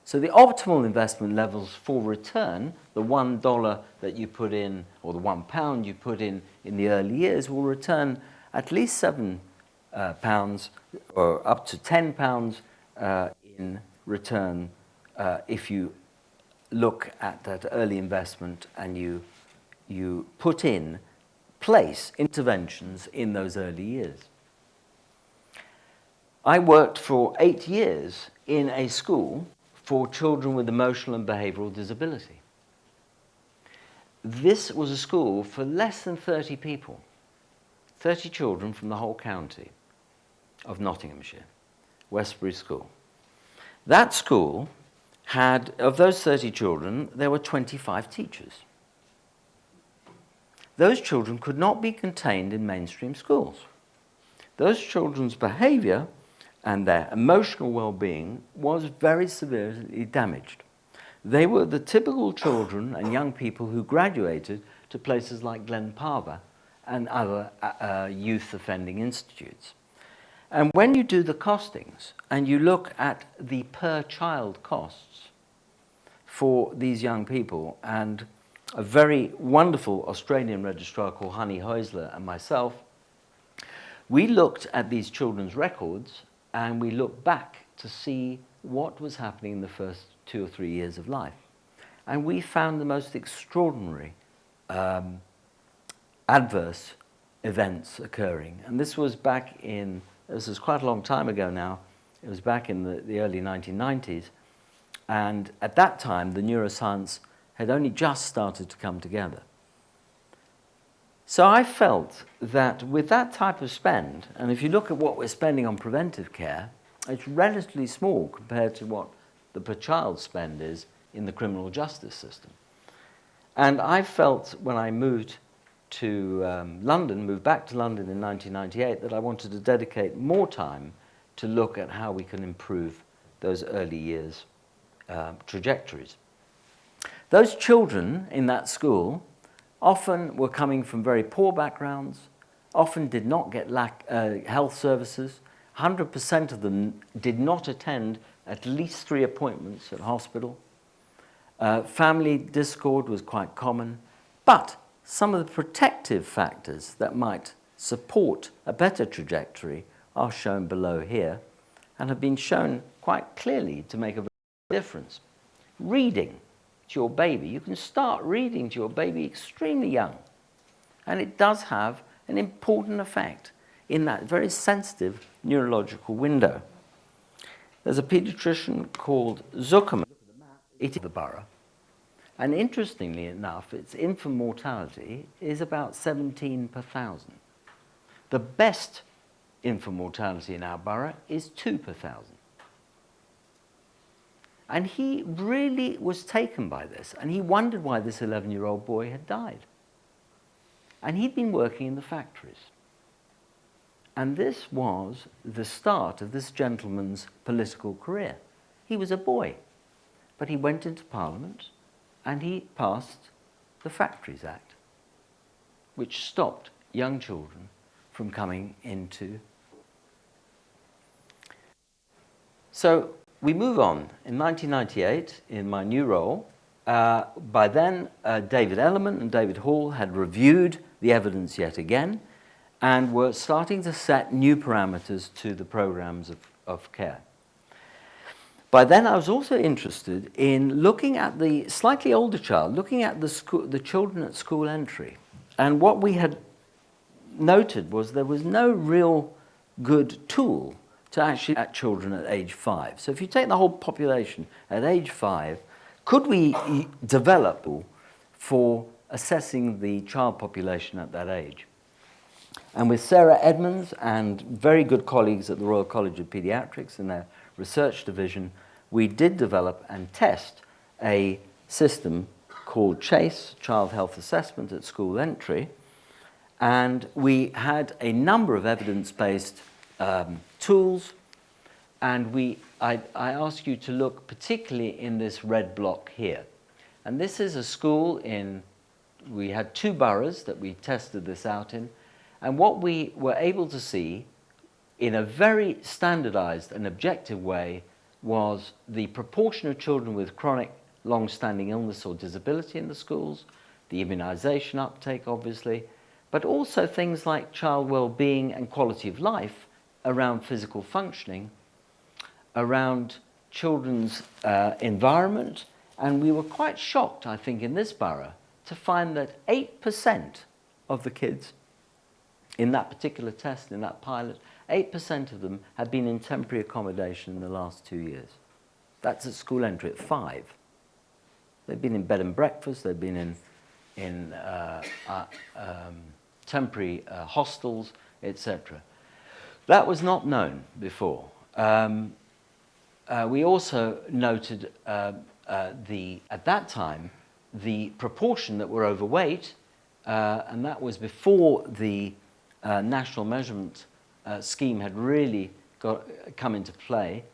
So the optimal investment levels for return, the $1 that you put in, or the £1 you put in the early years, will return at least 7 pounds, or up to £10 in return if you look at that early investment and you put in place interventions in those early years. I worked for 8 years in a school for children with emotional and behavioural disability. This was a school for less than 30 people, 30 children from the whole county of Nottinghamshire, Westbury School. That school had, of those 30 children, there were 25 teachers. Those children could not be contained in mainstream schools. Those children's behaviour and their emotional well-being was very severely damaged. They were the typical children and young people who graduated to places like Glenparva and other youth offending institutes. And when you do the costings and you look at the per child costs for these young people, and a very wonderful Australian registrar called Honey Heusler and myself, we looked at these children's records and we looked back to see what was happening in the first 2 or 3 years of life. And we found the most extraordinary adverse events occurring. And this was back in, this is quite a long time ago now, it was back in the early 1990s. And at that time, the neuroscience had only just started to come together. So I felt that with that type of spend, and if you look at what we're spending on preventive care, it's relatively small compared to what the per child spend is in the criminal justice system. And I felt when I moved to London, moved back to London in 1998, that I wanted to dedicate more time to look at how we can improve those early years trajectories. Those children in that school often were coming from very poor backgrounds, often did not get health services. 100% of them did not attend at least 3 appointments at hospital. Family discord was quite common, but some of the protective factors that might support a better trajectory are shown below here and have been shown quite clearly to make a difference. Reading to your baby. You can start reading to your baby extremely young, and it does have an important effect in that very sensitive neurological window. There's a paediatrician called Zuckerman. It is the borough, and interestingly enough, its infant mortality is about 17 per 1,000. The best infant mortality in our borough is 2 per 1,000. And he really was taken by this, and he wondered why this 11-year-old boy had died. And he'd been working in the factories. And this was the start of this gentleman's political career. He was a boy, but he went into Parliament and he passed the Factories Act, which stopped young children from coming into. So we move on. In 1998, in my new role, by then David Ellerman and David Hall had reviewed the evidence yet again and were starting to set new parameters to the programs of care. By then I was also interested in looking at the slightly older child, looking at the children at school entry. And what we had noted was there was no real good tool to actually at children at age 5. So if you take the whole population at age 5, could we develop for assessing the child population at that age? And with Sarah Edmonds and very good colleagues at the Royal College of Paediatrics in their research division, we did develop and test a system called CHASE, Child Health Assessment at School Entry, and we had a number of evidence-based tools, and I ask you to look particularly in this red block here. And this is a school we had 2 boroughs that we tested this out in, and what we were able to see in a very standardized and objective way was the proportion of children with chronic long-standing illness or disability in the schools, the immunization uptake obviously, but also things like child well-being and quality of life around physical functioning, around children's environment, and we were quite shocked, I think, in this borough to find that 8% of the kids in that particular test, in that pilot, 8% of them had been in temporary accommodation in the last 2 years. That's at school entry at 5. They've been in bed and breakfast, they've been in temporary hostels, etc. That was not known before. We also noted at that time, the proportion that were overweight, and that was before the national measurement scheme had really come into play.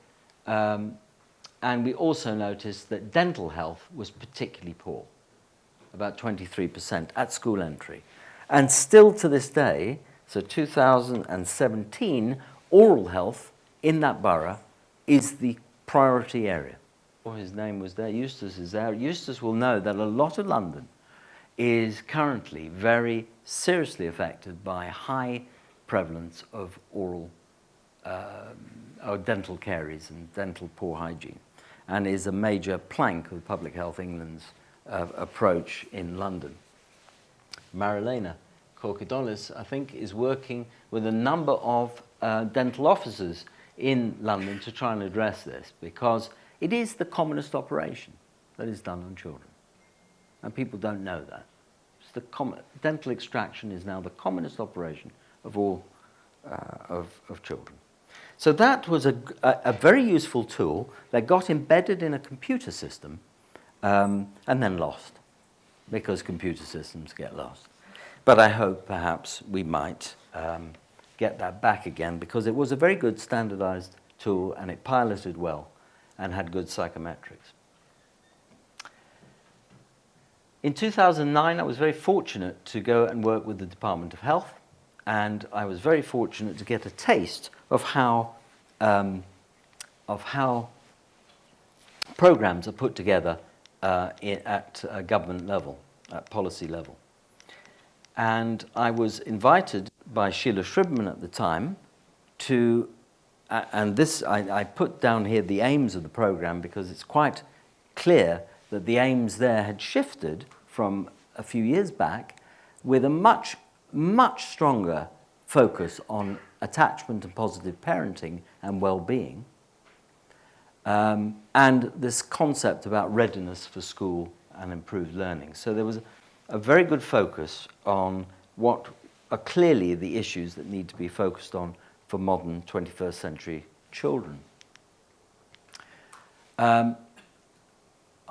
And we also noticed that dental health was particularly poor, about 23% at school entry. And still to this day, so 2017, oral health in that borough is the priority area. His name was there, Eustace is there. Eustace will know that a lot of London is currently very seriously affected by high prevalence of oral or dental caries and dental poor hygiene, and is a major plank of Public Health England's approach in London. Marilena Korkidolis, I think, is working with a number of dental officers in London to try and address this, because it is the commonest operation that is done on children. And people don't know that. It's the dental extraction is now the commonest operation of all of children. So that was a very useful tool that got embedded in a computer system and then lost, because computer systems get lost. But I hope perhaps we might get that back again, because it was a very good standardized tool and it piloted well and had good psychometrics. In 2009, I was very fortunate to go and work with the Department of Health, and I was very fortunate to get a taste of how programs are put together at government level, at policy level. And I was invited by Sheila Shribman at the time to, and this, I put down here the aims of the program, because it's quite clear that the aims there had shifted from a few years back, with a much, much stronger focus on attachment and positive parenting and well-being, and this concept about readiness for school and improved learning. So there was a very good focus on what are clearly the issues that need to be focused on for modern 21st century children.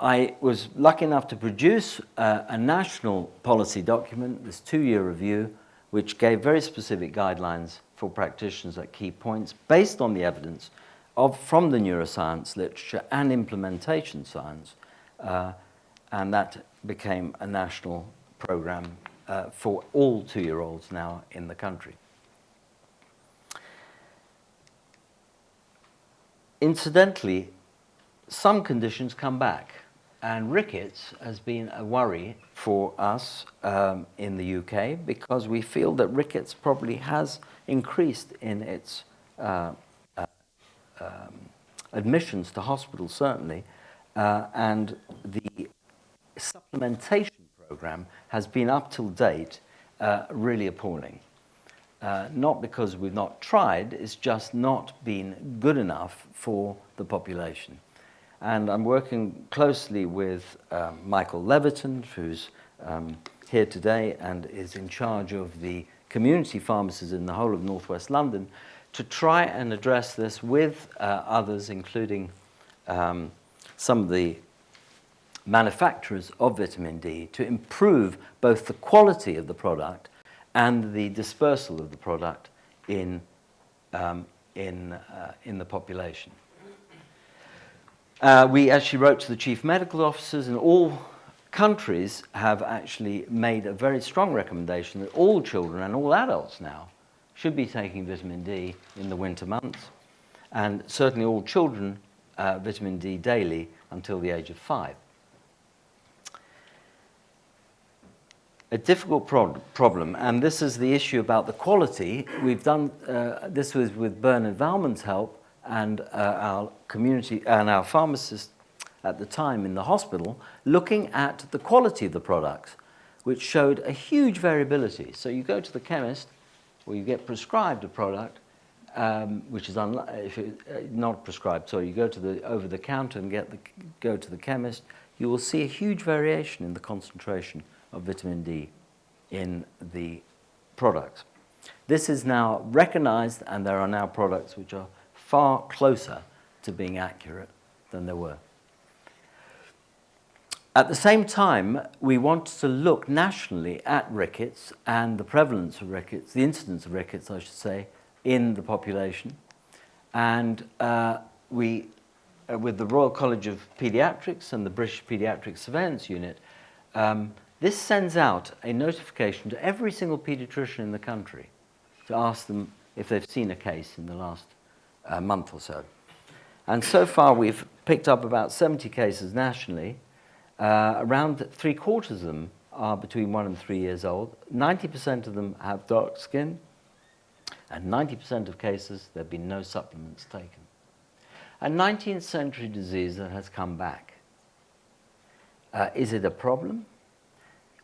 I was lucky enough to produce a national policy document, this 2-year review, which gave very specific guidelines for practitioners at key points based on the evidence from the neuroscience literature and implementation science, and that became a national program for all 2-year-olds now in the country. Incidentally, some conditions come back, and rickets has been a worry for us in the UK, because we feel that rickets probably has increased in its admissions to hospitals, certainly, and the supplementation program has been up till date really appalling. Not because we've not tried, it's just not been good enough for the population. And I'm working closely with Michael Leviton, who's here today and is in charge of the community pharmacies in the whole of northwest London, to try and address this with others, including some of the manufacturers of vitamin D, to improve both the quality of the product and the dispersal of the product in the population. We actually wrote to the chief medical officers, and all countries have actually made a very strong recommendation that all children and all adults now should be taking vitamin D in the winter months, and certainly all children vitamin D daily until the age of 5. a difficult problem, and this is the issue about the quality. We've done, this was with Bernard Valman's help and our community and our pharmacists at the time in the hospital, looking at the quality of the products, which showed a huge variability. So you go to the chemist, or you get prescribed a product, which is if not prescribed, sorry, you go to the over the counter and go to the chemist, you will see a huge variation in the concentration of vitamin D in the products. This is now recognized, and there are now products which are far closer to being accurate than there were. At the same time, we want to look nationally at rickets and the prevalence of rickets, the incidence of rickets, I should say, in the population. And with the Royal College of Paediatrics and the British Paediatric Surveillance Unit, this sends out a notification to every single paediatrician in the country to ask them if they've seen a case in the last month or so. And so far, we've picked up about 70 cases nationally. Around 3/4 of them are between 1 and 3 years old. 90% of them have dark skin. And 90% of cases, there have been no supplements taken. A 19th century disease that has come back. Is it a problem?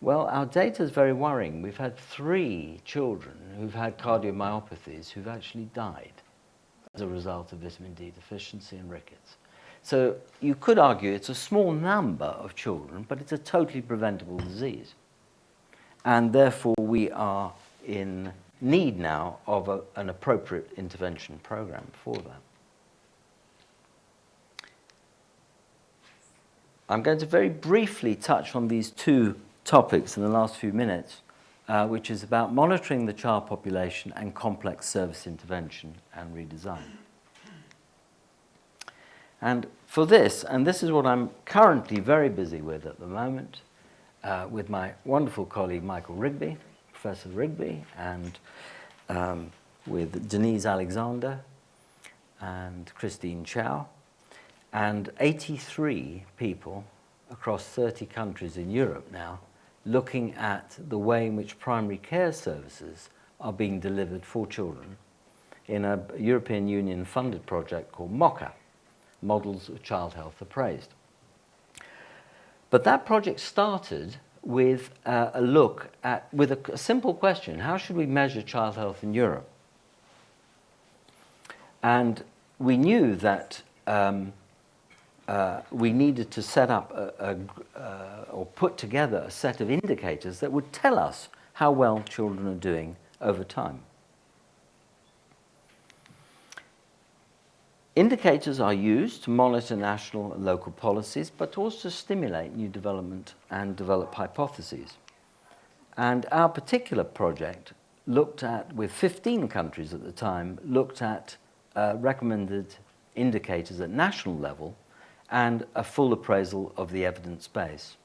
Well, our data is very worrying. We've had 3 children who've had cardiomyopathies who've actually died as a result of vitamin D deficiency and rickets. So you could argue it's a small number of children, but it's a totally preventable disease. And therefore, we are in need now of an appropriate intervention program for that. I'm going to very briefly touch on these 2 topics in the last few minutes, which is about monitoring the child population and complex service intervention and redesign. And for this, and this is what I'm currently very busy with at the moment, with my wonderful colleague Michael Rigby, Professor Rigby, and with Denise Alexander and Christine Chow, and 83 people across 30 countries in Europe now, looking at the way in which primary care services are being delivered for children in a European Union funded project called MOCA, Models of Child Health Appraised. But that project started with a look at, with a simple question: how should we measure child health in Europe? And we knew that we needed to set up or put together a set of indicators that would tell us how well children are doing over time. Indicators are used to monitor national and local policies, but also stimulate new development and develop hypotheses. And our particular project looked at, with 15 countries at the time, looked at recommended indicators at national level and a full appraisal of the evidence base.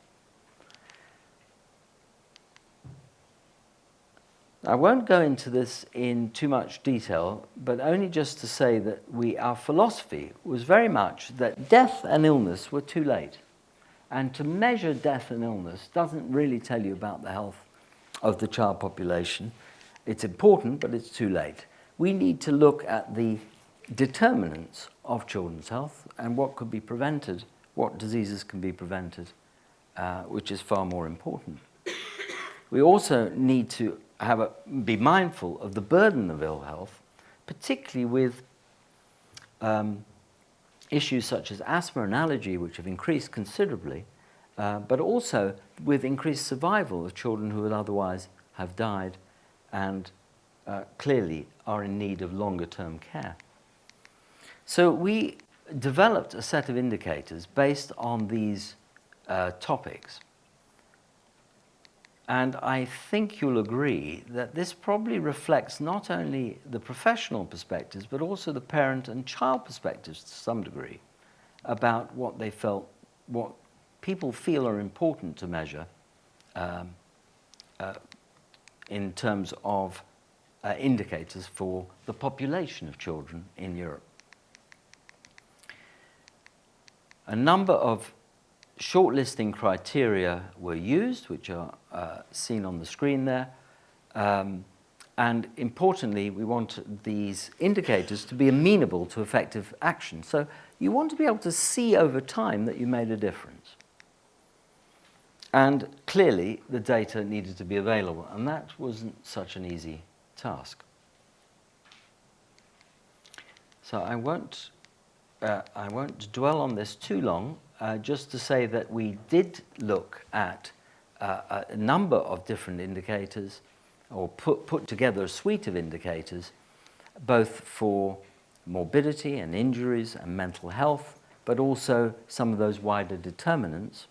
I won't go into this in too much detail, but only just to say that our philosophy was very much that death and illness were too late. And to measure death and illness doesn't really tell you about the health of the child population. It's important, but it's too late. We need to look at the determinants of children's health and what could be prevented, what diseases can be prevented, which is far more important. We also need to be mindful of the burden of ill health, particularly with issues such as asthma and allergy, which have increased considerably, but also with increased survival of children who would otherwise have died and clearly are in need of longer-term care. So we developed a set of indicators based on these topics. And I think you'll agree that this probably reflects not only the professional perspectives, but also the parent and child perspectives to some degree about what they felt, what people feel are important to measure in terms of indicators for the population of children in Europe. A number of shortlisting criteria were used, which are seen on the screen there. And importantly, we want these indicators to be amenable to effective action. So you want to be able to see over time that you made a difference. And clearly, the data needed to be available, and that wasn't such an easy task. So I won't dwell on this too long, just to say that we did look at a number of different indicators, or put together a suite of indicators, both for morbidity and injuries and mental health, but also some of those wider determinants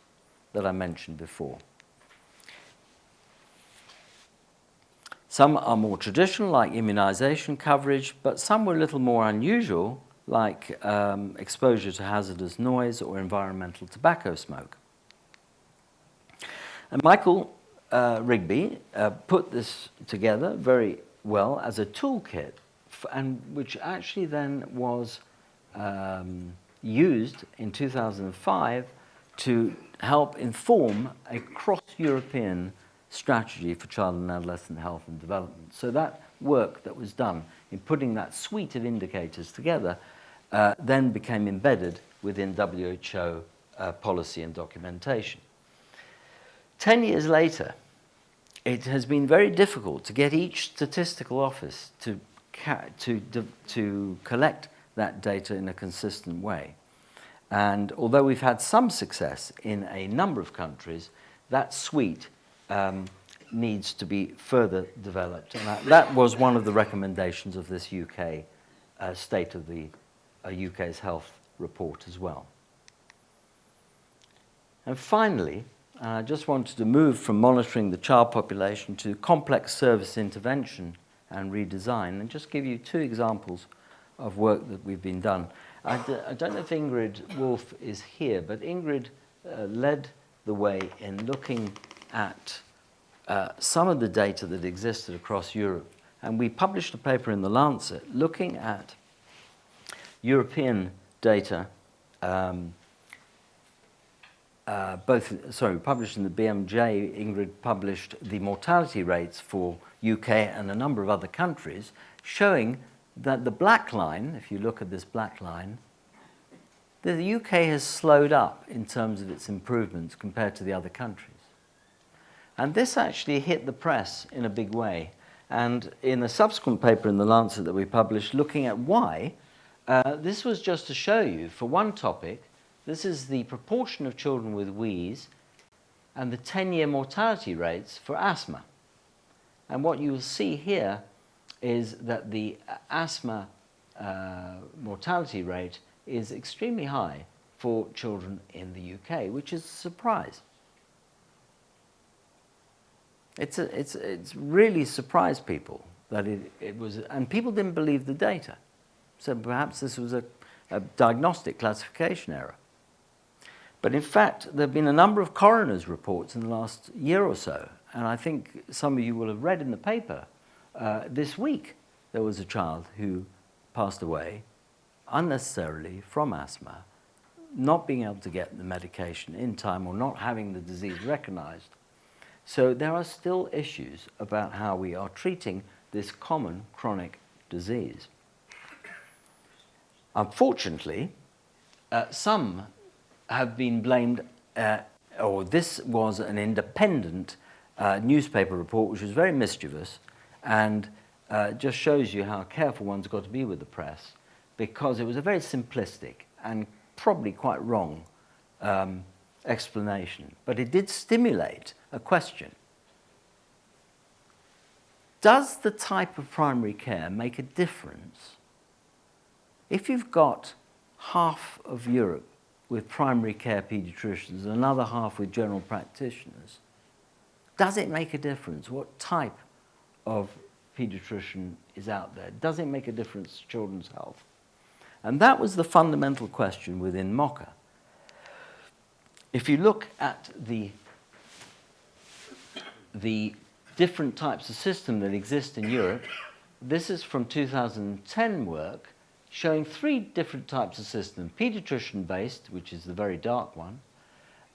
that I mentioned before. Some are more traditional, like immunization coverage, but some were a little more unusual, like exposure to hazardous noise or environmental tobacco smoke. And Michael Rigby put this together very well as a toolkit, and which actually then was used in 2005 to help inform a cross-European strategy for child and adolescent health and development. So that work that was done in putting that suite of indicators together then became embedded within WHO policy and documentation. 10 years later, it has been very difficult to get each statistical office to collect that data in a consistent way. And although we've had some success in a number of countries, that suite needs to be further developed. And that was one of the recommendations of this UK State of the UK's Health report as well. And finally, I just wanted to move from monitoring the child population to complex service intervention and redesign, and just give you two examples of work that we've been done. I don't know if Ingrid Wolf is here, but Ingrid led the way in looking at some of the data that existed across Europe. And we published a paper in The Lancet looking at European data, published in the BMJ. Ingrid published the mortality rates for UK and a number of other countries, showing that the black line, if you look at this black line, the UK has slowed up in terms of its improvements compared to the other countries. And this actually hit the press in a big way. And in a subsequent paper in The Lancet that we published looking at why, this was just to show you, for one topic, this is the proportion of children with wheeze and the 10-year mortality rates for asthma. And what you will see here is that the asthma mortality rate is extremely high for children in the UK, which is a surprise. It's really surprised people that it was, and people didn't believe the data. So perhaps this was a diagnostic classification error. But in fact, there have been a number of coroner's reports in the last year or so, and I think some of you will have read in the paper this week there was a child who passed away unnecessarily from asthma, not being able to get the medication in time or not having the disease recognized. So there are still issues about how we are treating this common chronic disease. Unfortunately, some have been blamed, or this was an independent newspaper report which was very mischievous and just shows you how careful one's got to be with the press, because it was a very simplistic and probably quite wrong explanation. But it did stimulate a question. Does the type of primary care make a difference? If you've got half of Europe with primary care paediatricians and another half with general practitioners, does it make a difference what type of paediatrician is out there? Does it make a difference to children's health? And that was the fundamental question within MOCA. If you look at the different types of system that exist in Europe, this is from 2010 work showing 3 different types of system: paediatrician-based, which is the very dark one,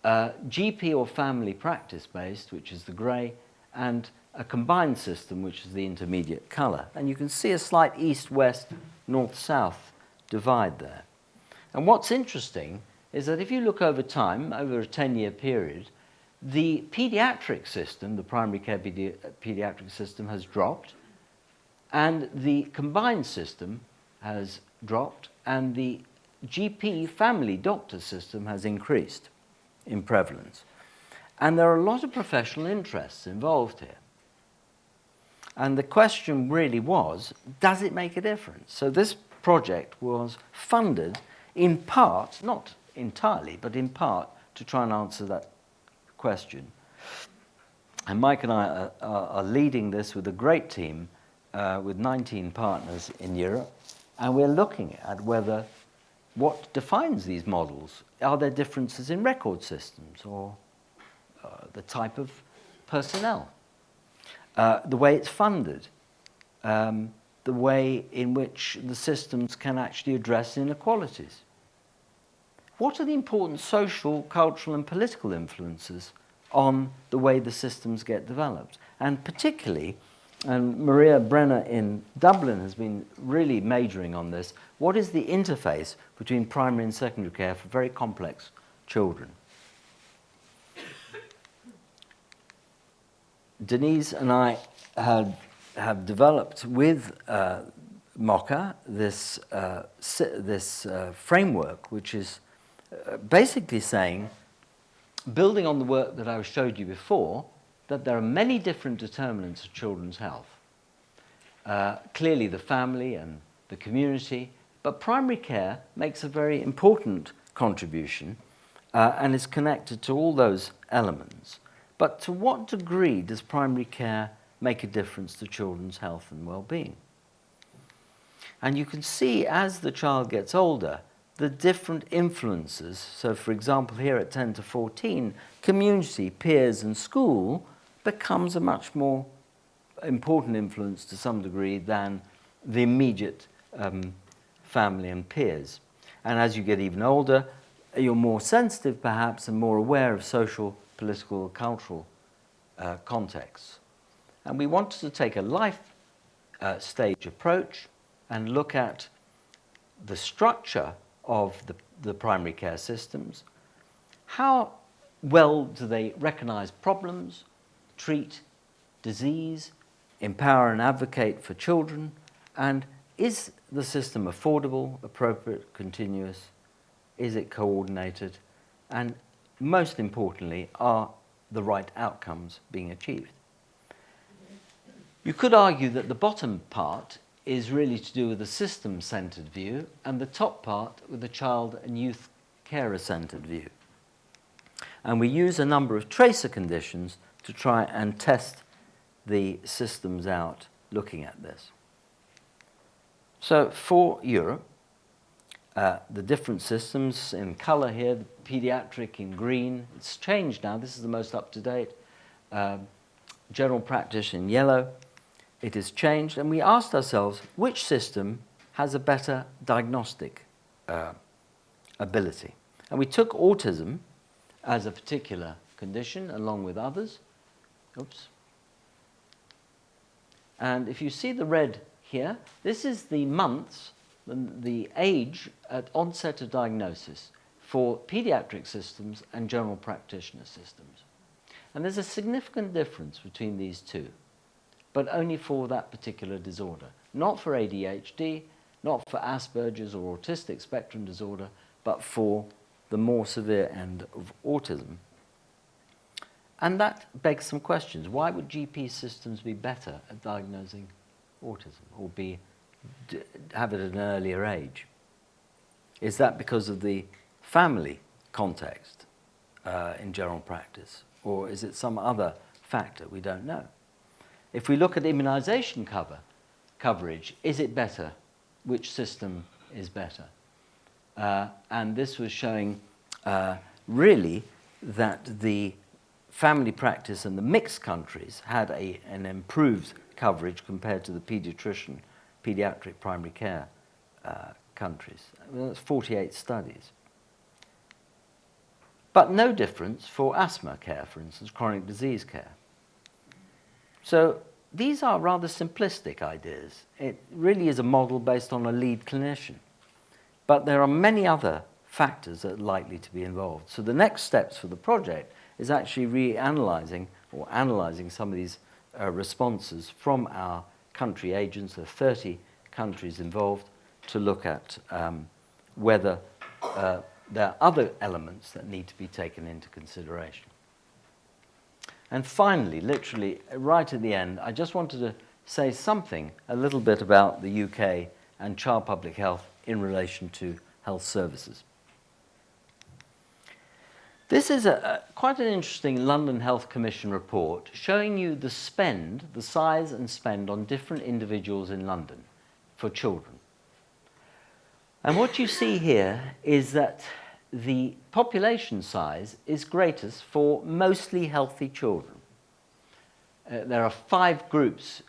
GP or family practice based, which is the grey, and a combined system, which is the intermediate colour. And you can see a slight east-west, north-south divide there. And what's interesting is that if you look over time, over a 10-year period, the paediatric system, the primary care paediatric system, has dropped, and the combined system has dropped, and the GP family doctor system has increased in prevalence. And there are a lot of professional interests involved here. And the question really was, does it make a difference? So this project was funded in part, not entirely, but in part, to try and answer that question. And Mike and I are leading this with a great team with 19 partners in Europe, and we're looking at whether what defines these models. Are there differences in record systems or the type of personnel? The way it's funded, the way in which the systems can actually address inequalities. What are the important social, cultural and political influences on the way the systems get developed? And particularly, and Maria Brenner in Dublin has been really majoring on this, what is the interface between primary and secondary care for very complex children? Denise and I have developed with MOCA this framework, which is basically saying, building on the work that I showed you before, that there are many different determinants of children's health. Clearly the family and the community, but primary care makes a very important contribution and is connected to all those elements. But to what degree does primary care make a difference to children's health and well-being? And you can see as the child gets older, the different influences. So for example, here at 10 to 14, community, peers and school becomes a much more important influence to some degree than the immediate family and peers. And as you get even older, you're more sensitive perhaps and more aware of social, political, cultural contexts. And we wanted to take a life stage approach and look at the structure of the primary care systems. How well do they recognize problems, treat disease, empower and advocate for children, and is the system affordable, appropriate, continuous? Is it coordinated? And most importantly, are the right outcomes being achieved? You could argue that the bottom part is really to do with a system-centered view, and the top part with the child and youth carer-centered view. And we use a number of tracer conditions to try and test the systems out looking at this. So for Europe, the different systems in colour here, the paediatric in green, it's changed now, this is the most up-to-date, general practice in yellow, it has changed, and we asked ourselves which system has a better diagnostic ability. And we took autism as a particular condition along with others. Oops. And if you see the red here, this is the months, the age at onset of diagnosis for pediatric systems and general practitioner systems. And there's a significant difference between these two, but only for that particular disorder. Not for ADHD, not for Asperger's or autistic spectrum disorder, but for the more severe end of autism. And that begs some questions. Why would GP systems be better at diagnosing autism or have it at an earlier age? Is that because of the family context in general practice? Or is it some other factor? We don't know. If we look at immunization coverage, is it better? Which system is better? And this was showing really that the family practice and the mixed countries had an improved coverage compared to the pediatric primary care countries. I mean, that's 48 studies. but no difference for asthma care, for instance, chronic disease care. So these are rather simplistic ideas. It really is a model based on a lead clinician. But there are many other factors that are likely to be involved. So the next steps for the project is actually reanalyzing or analyzing some of these responses from our country agents. There are 30 countries involved to look at whether there are other elements that need to be taken into consideration. And finally, literally right at the end, I just wanted to say something, a little bit about the UK and child public health in relation to health services. This is quite an interesting London Health Commission report showing you the spend, the size and spend on different individuals in London for children. And what you see here is that the population size is greatest for mostly healthy children. There are 5 groups,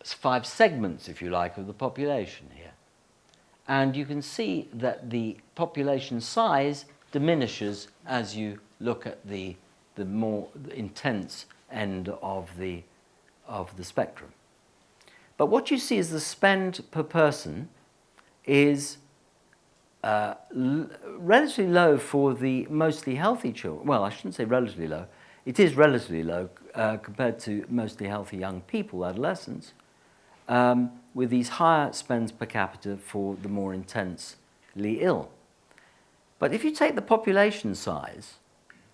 5 segments, if you like, of the population here. And you can see that the population size diminishes as you look at the more intense end of the spectrum. But what you see is the spend per person is relatively low for the mostly healthy children. Well, I shouldn't say relatively low. It is relatively low compared to mostly healthy young people, adolescents, with these higher spends per capita for the more intensely ill. But if you take the population size,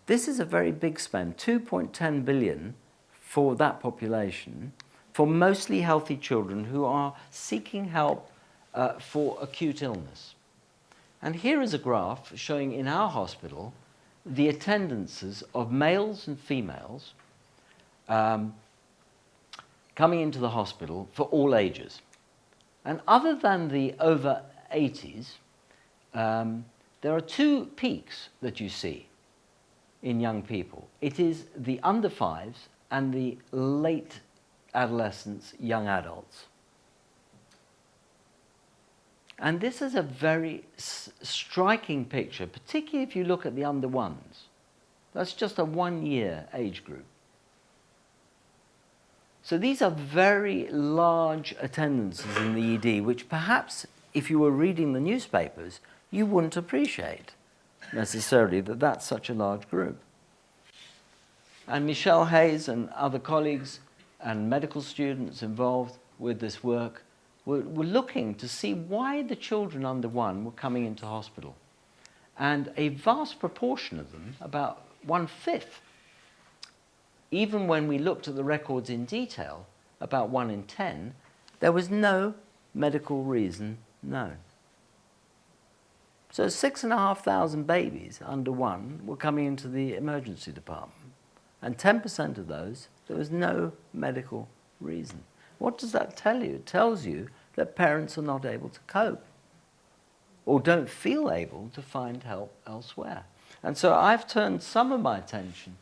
this is a very big spend, 2.10 billion for that population, for mostly healthy children who are seeking help for acute illness. And here is a graph showing in our hospital the attendances of males and females coming into the hospital for all ages. And other than the over 80s, there are 2 peaks that you see in young people. It is the under 5s and the late adolescents, young adults. And this is a very striking picture, particularly if you look at the under 1s. That's just a 1-year age group. So these are very large attendances in the ED, which perhaps if you were reading the newspapers, you wouldn't appreciate necessarily that that's such a large group. And Michelle Hayes and other colleagues and medical students involved with this work were looking to see why the children under 1 were coming into hospital. And a vast proportion of them, about 1/5, even when we looked at the records in detail, about 1 in 10, there was no medical reason known. So 6,500 babies under 1 were coming into the emergency department. And 10% of those, there was no medical reason. What does that tell you? It tells you that parents are not able to cope or don't feel able to find help elsewhere. And so I've turned some of my attention,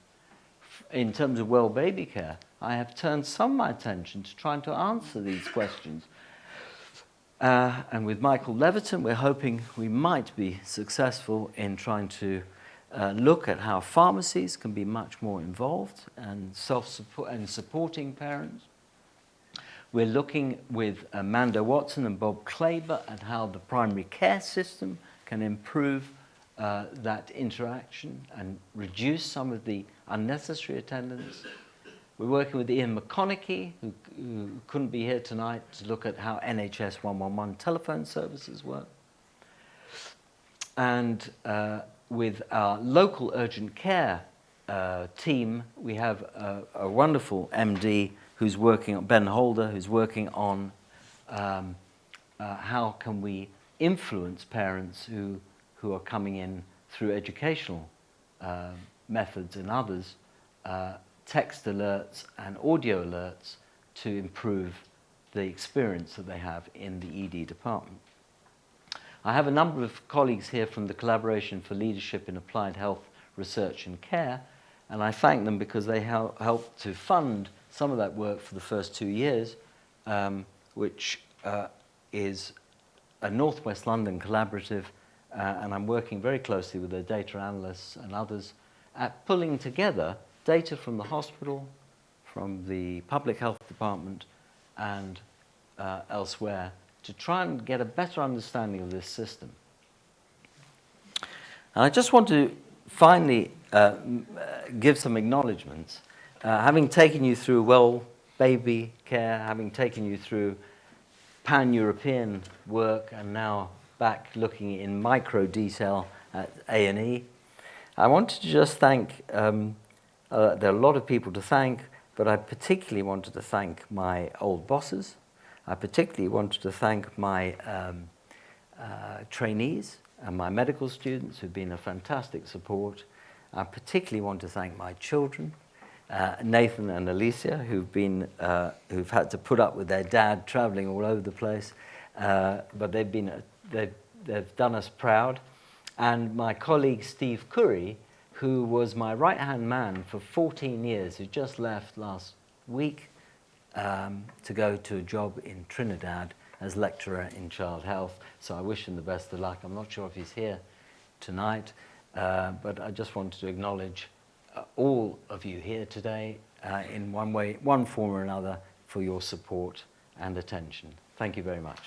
in terms of well baby care, I have turned some of my attention to trying to answer these questions. And with Michael Leviton, we're hoping we might be successful in trying to look at how pharmacies can be much more involved and self-support and supporting parents. We're looking with Amanda Watson and Bob Klaber at how the primary care system can improve that interaction and reduce some of the unnecessary attendance. We're working with Ian McConaughey, who couldn't be here tonight, to look at how NHS 111 telephone services work. And with our local urgent care team, we have a wonderful MD who's working on, Ben Holder, who's working on how can we influence parents who are coming in through educational methods and others, text alerts and audio alerts to improve the experience that they have in the ED department. I have a number of colleagues here from the Collaboration for Leadership in Applied Health Research and Care, and I thank them because they helped to fund some of that work for the first 2 years, which is a North West London collaborative, and I'm working very closely with the data analysts and others at pulling together data from the hospital, from the public health department, and elsewhere to try and get a better understanding of this system. And I just want to finally give some acknowledgements. Having taken you through well baby care, having taken you through pan-European work, and now back looking in micro detail at A&E, I wanted to just thank, there are a lot of people to thank, but I particularly wanted to thank my old bosses. I particularly wanted to thank my trainees and my medical students who've been a fantastic support. I particularly want to thank my children, Nathan and Alicia, who've had to put up with their dad traveling all over the place, but they've done us proud. And my colleague Steve Curry, who was my right-hand man for 14 years, who just left last week to go to a job in Trinidad as lecturer in child health. So I wish him the best of luck. I'm not sure if he's here tonight, but I just wanted to acknowledge all of you here today in one way, one form or another, for your support and attention. Thank you very much.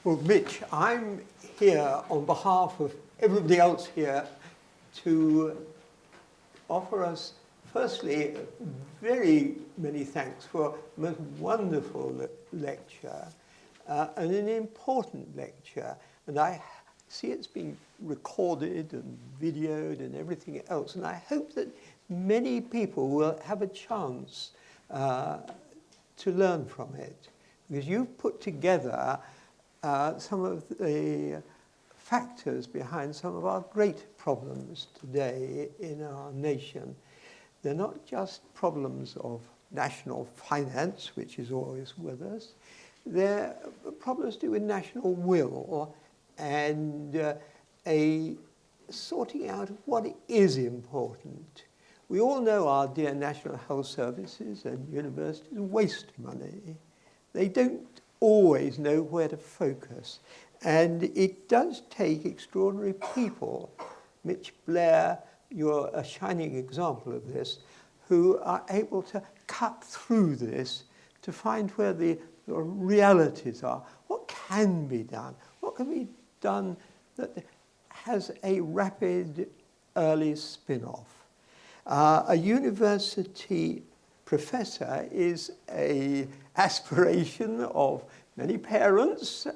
Well, Mitch, I'm here on behalf of everybody else here to offer us, firstly, very many thanks for a most wonderful lecture and an important lecture. And I see it's been recorded and videoed and everything else. And I hope that many people will have a chance to learn from it, because you've put together some of the factors behind some of our great problems today in our nation. They're not just problems of national finance, which is always with us. They're problems to do with national will and a sorting out of what is important. We all know our dear National Health Services and universities waste money. They don't always know where to focus. And it does take extraordinary people. Mitch Blair, you're a shining example of this, who are able to cut through this to find where the realities are. What can be done? What can be done that has a rapid early spin-off? A university professor is an aspiration of many parents,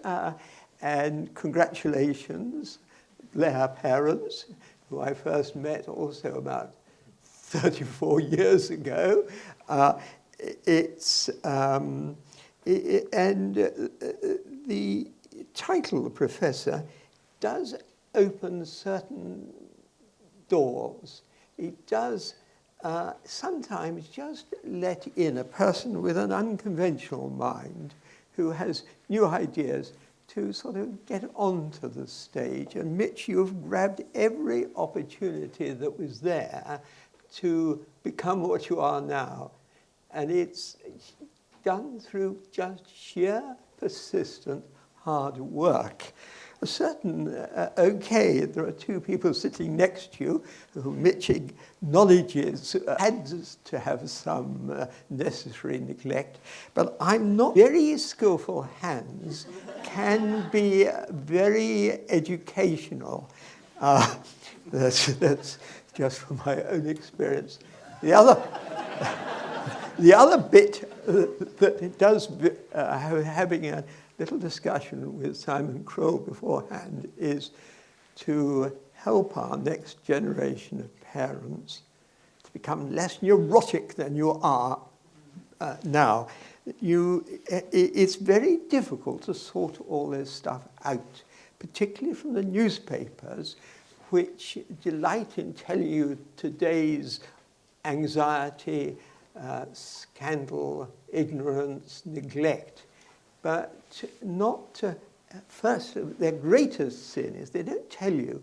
and congratulations, Blair parents, who I first met also about 34 years ago. The title of professor does open certain doors. It does sometimes just let in a person with an unconventional mind who has new ideas to sort of get onto the stage. And Mitch, you've grabbed every opportunity that was there to become what you are now. And it's done through just sheer, persistent, hard work. A certain, there are two people sitting next to you who Mitch acknowledges had to have some necessary neglect, but I'm not. Very skillful hands can be very educational. That's just from my own experience. The other bit that it does, having a little discussion with Simon Kroll beforehand, is to help our next generation of parents to become less neurotic than you are now. It's very difficult to sort all this stuff out, particularly from the newspapers, which delight in telling you today's anxiety, scandal, ignorance, neglect. But not, first, their greatest sin is they don't tell you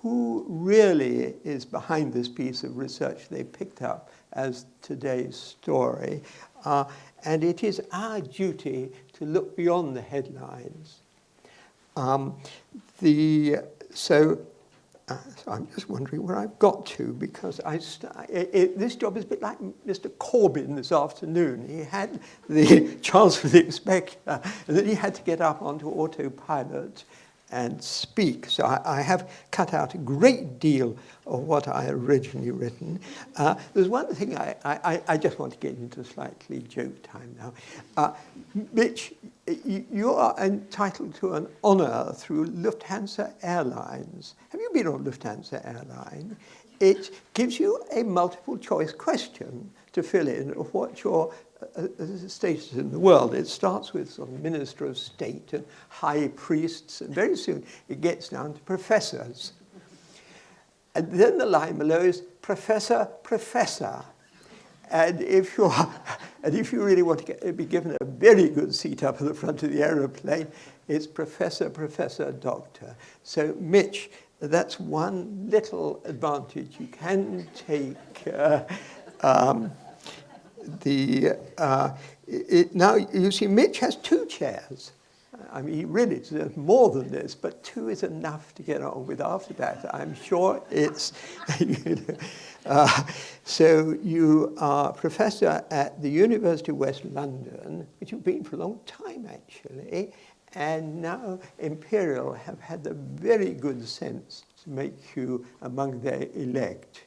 who really is behind this piece of research they picked up as today's story. And it is our duty to look beyond the headlines. So I'm just wondering where I've got to, because this job is a bit like Mr. Corbyn this afternoon. He had the chance for the Inspector, and then he had to get up onto autopilot and speak. So I have cut out a great deal of what I had originally written. There's one thing I just want to get into slightly joke time now. Mitch, you are entitled to an honour through Lufthansa Airlines. Have you been on Lufthansa Airline? It gives you a multiple choice question to fill in of what your status in the world. It starts with sort of minister of state and high priests, and very soon it gets down to professors. And then the line below is professor. And if you really want to be given a very good seat up at the front of the aeroplane, it's professor, doctor. So Mitch, that's one little advantage you can take. Now, you see, Mitch has 2 chairs. I mean, he really deserves more than this, but 2 is enough to get on with. After that, I'm sure it's... So you are professor at the University of West London, which you've been for a long time, actually, and now Imperial have had the very good sense to make you among their elect.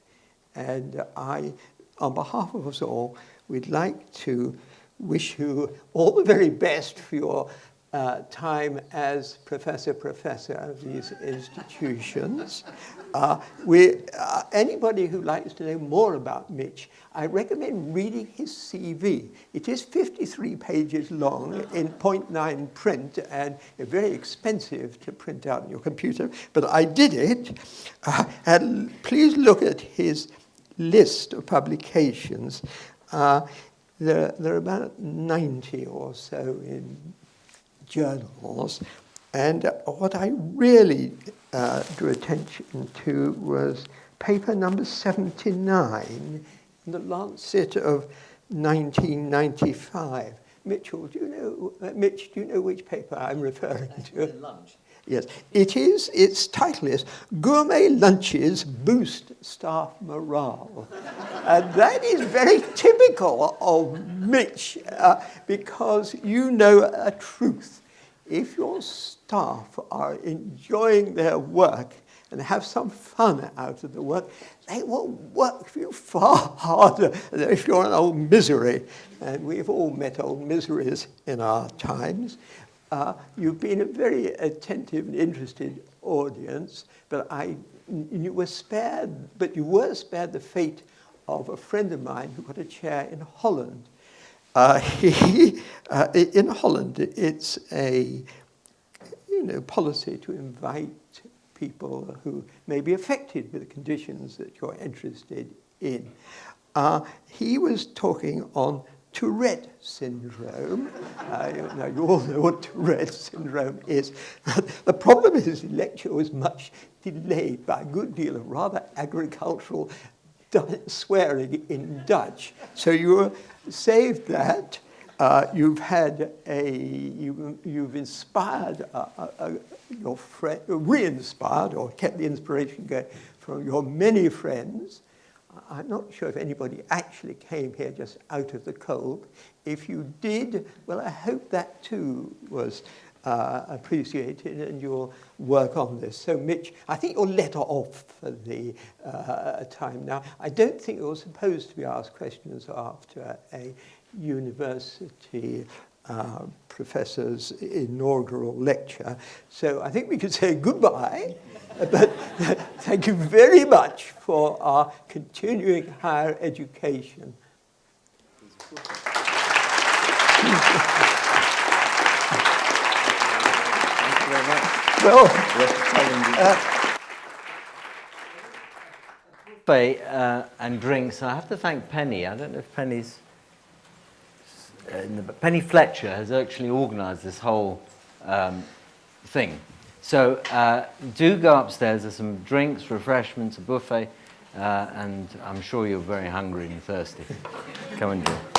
And I, on behalf of us all, we'd like to wish you all the very best for your time as professor of these institutions. Anybody who likes to know more about Mitch, I recommend reading his CV. It is 53 pages long in 0.9 print and very expensive to print out on your computer, but I did it. And please look at his list of publications. There are about 90 or so in journals, and what I really drew attention to was paper number 79 in the Lancet of 1995. Mitchell, do you know which paper I'm referring to? Lunch. Yes, its title is Gourmet Lunches Boost Staff Morale. And that is very typical of Mitch, because you know a truth. If your staff are enjoying their work and have some fun out of the work, they will work for you far harder than if you're an old misery. And we've all met old miseries in our times. You've been a very attentive and interested audience, but you were spared the fate of a friend of mine who got a chair in Holland. In Holland, it's a policy to invite people who may be affected with the conditions that you're interested in. He was talking on Tourette syndrome. You all know what Tourette syndrome is. The problem is his lecture was much delayed by a good deal of rather agricultural swearing in Dutch. So you saved that. You've inspired your friend, re-inspired, or kept the inspiration going from your many friends. I'm not sure if anybody actually came here just out of the cold. If you did, well, I hope that too was appreciated, and you'll work on this. So, Mitch, I think you're let off for the time now. I don't think you're supposed to be asked questions after a university professor's inaugural lecture. So I think we could say goodbye, but thank you very much for our continuing higher education. Buffet and drinks. I have to thank Penny. I don't know if Penny's Penny Fletcher has actually organised this whole thing. So do go upstairs. There's some drinks, refreshments, a buffet, and I'm sure you're very hungry and thirsty. Come and join.